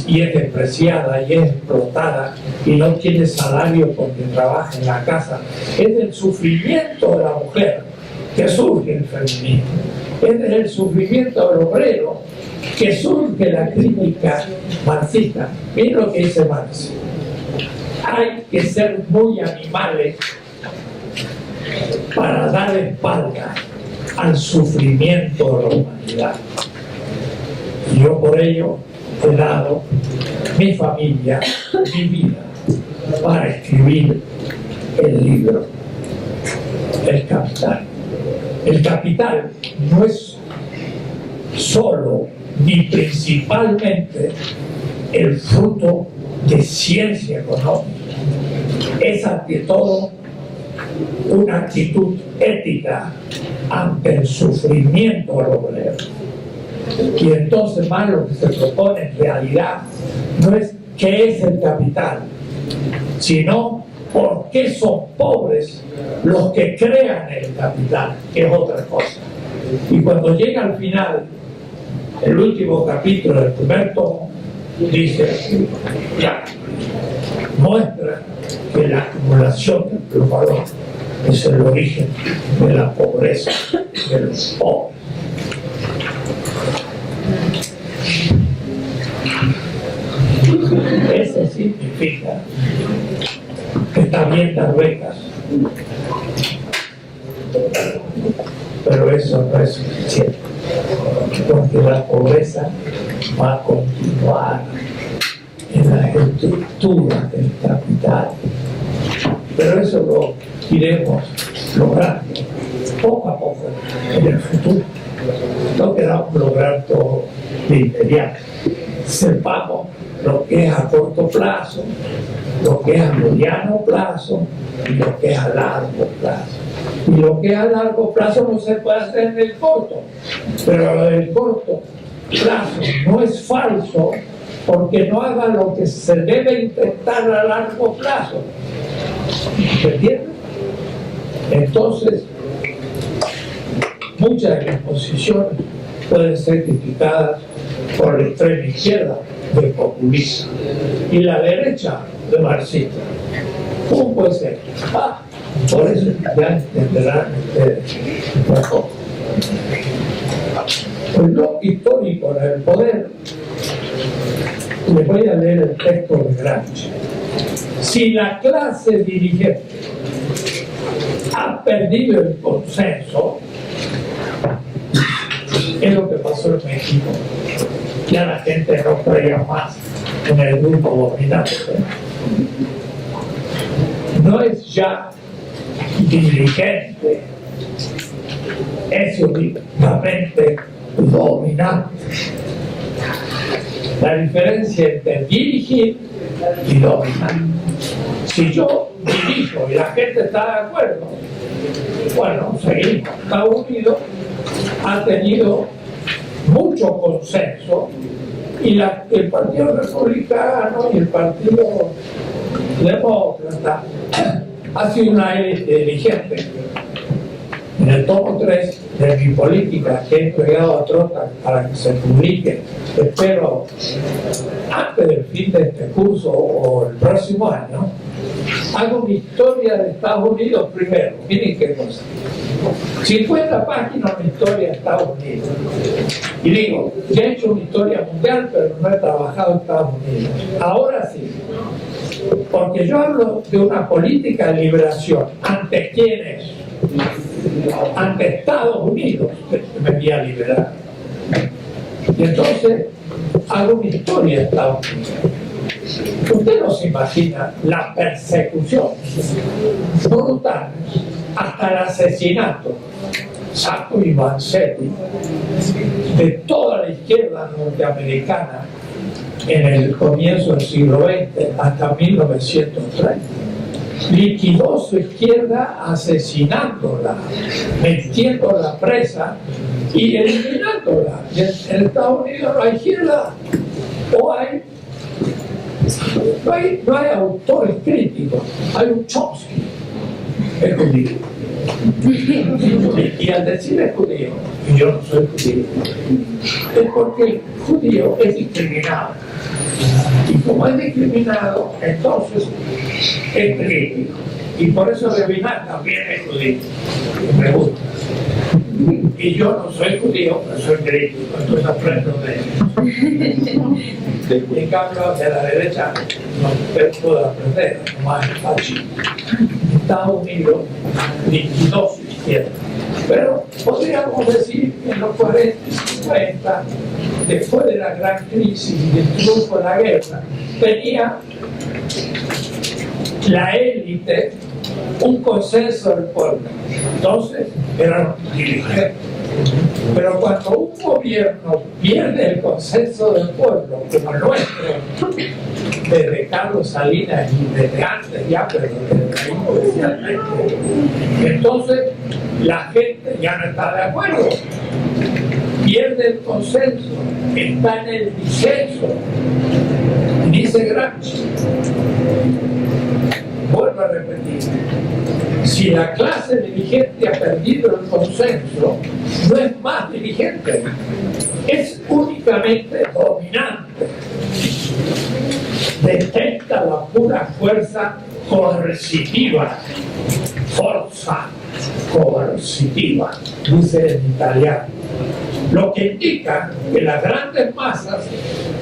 y es despreciada y es explotada y no tiene salario porque trabaja en la casa. Es del sufrimiento de la mujer que surge el feminismo, es del sufrimiento del obrero que surge la crítica marxista. Miren lo que dice Marx: hay que ser muy animales para dar espalda al sufrimiento de la humanidad. Y yo por ello he dado mi familia, mi vida, para escribir el libro El Capital. El capital no es solo ni principalmente el fruto de ciencia económica, es ante todo una actitud ética ante el sufrimiento del obrero. Y entonces más lo que se propone en realidad no es qué es el capital, sino por qué son pobres los que crean el capital, que es otra cosa. Y cuando llega al final, el último capítulo del primer tomo, dice, ya, muestra que la acumulación del valor es el origen de la pobreza de los pobres. Eso significa que está bien dar becas, pero eso no es suficiente, porque la pobreza va a continuar en las estructuras del capital. Pero eso lo iremos logrando poco a poco en el futuro. No queramos lograr todo de inmediato. Sepamos lo que es a corto plazo, lo que es a mediano plazo y lo que es a largo plazo. Y lo que es a largo plazo no se puede hacer en el corto, pero lo del corto plazo no es falso porque no haga lo que se debe intentar a largo plazo. ¿Me entiendes? Entonces, muchas de las posiciones pueden ser criticadas por la extrema izquierda de populista y la derecha de marxista. ¿Cómo puede ser? Por eso ya entenderán ustedes mejor. El bloque histórico en el poder, les voy a leer el texto de Gramsci. Si la clase dirigente ha perdido el consenso, es lo que pasó en México. Ya la gente no creía más en el grupo dominante. No es ya dirigente, es únicamente dominante. La diferencia entre dirigir y dominar. Si yo dirijo y la gente está de acuerdo, Bueno, seguimos. Estados Unidos ha tenido mucho consenso y el Partido Republicano y el Partido Demócrata ha sido una élite dirigente. En el tomo 3 de mi política que he entregado a Trota para que se publique, espero antes del fin de este curso o el próximo año, hago una historia de Estados Unidos primero. Miren qué cosa. 50 páginas de historia de Estados Unidos. Y digo, ya he hecho una historia mundial, pero no he trabajado en Estados Unidos. Ahora sí. Porque yo hablo de una política de liberación. ¿Ante quiénes? Ante Estados Unidos, que me voy a liberar. Y entonces hago una historia de Estados Unidos. Usted no se imagina la persecución brutal hasta el asesinato, Sacco y Vanzetti, de toda la izquierda norteamericana en el comienzo del siglo XX hasta 1930. Liquidó su izquierda asesinándola, metiéndola presa y eliminándola. Y en Estados Unidos no hay izquierda, no hay autores críticos, hay un Chomsky, es judío. Y al decir es judío, y yo no soy judío, es porque el judío es discriminado. Y como es discriminado, entonces es crítico. Y por eso Levinas también es judío. Me gusta. Y yo no soy judío, pero soy crítico, entonces aprendo de él. En cambio, de la derecha no puedo aprender, no más fácil. Estados Unidos liquidó su izquierda. Pero podríamos decir que en los 40 y 50, después de la gran crisis y del triunfo de la guerra, tenía la élite un consenso del pueblo. Entonces eran dirigentes. Pero cuando un gobierno pierde el consenso del pueblo, como el nuestro, desde Carlos Salinas y desde antes ya, pero desde ahí especialmente, entonces la gente ya no está de acuerdo, pierde el consenso, está en el disenso. Dice Gramsci, vuelvo a repetir, si la clase dirigente ha perdido el consenso, no es más dirigente, es únicamente dominante. Detecta la pura fuerza coercitiva, forza coercitiva, dice en italiano. Lo que indica que las grandes masas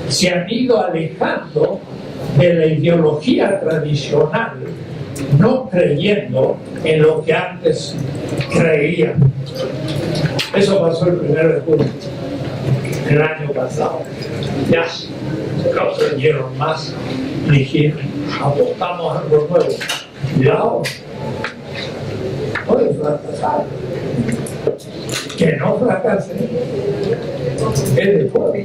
se han ido alejando de la ideología tradicional, no creyendo en lo que antes creían. Eso pasó el 1 de julio del año pasado. Ya no creyeron más, dijeron, apostamos a algo nuevo. Cuidado, puede fracasar. Que no fracase es de fuera.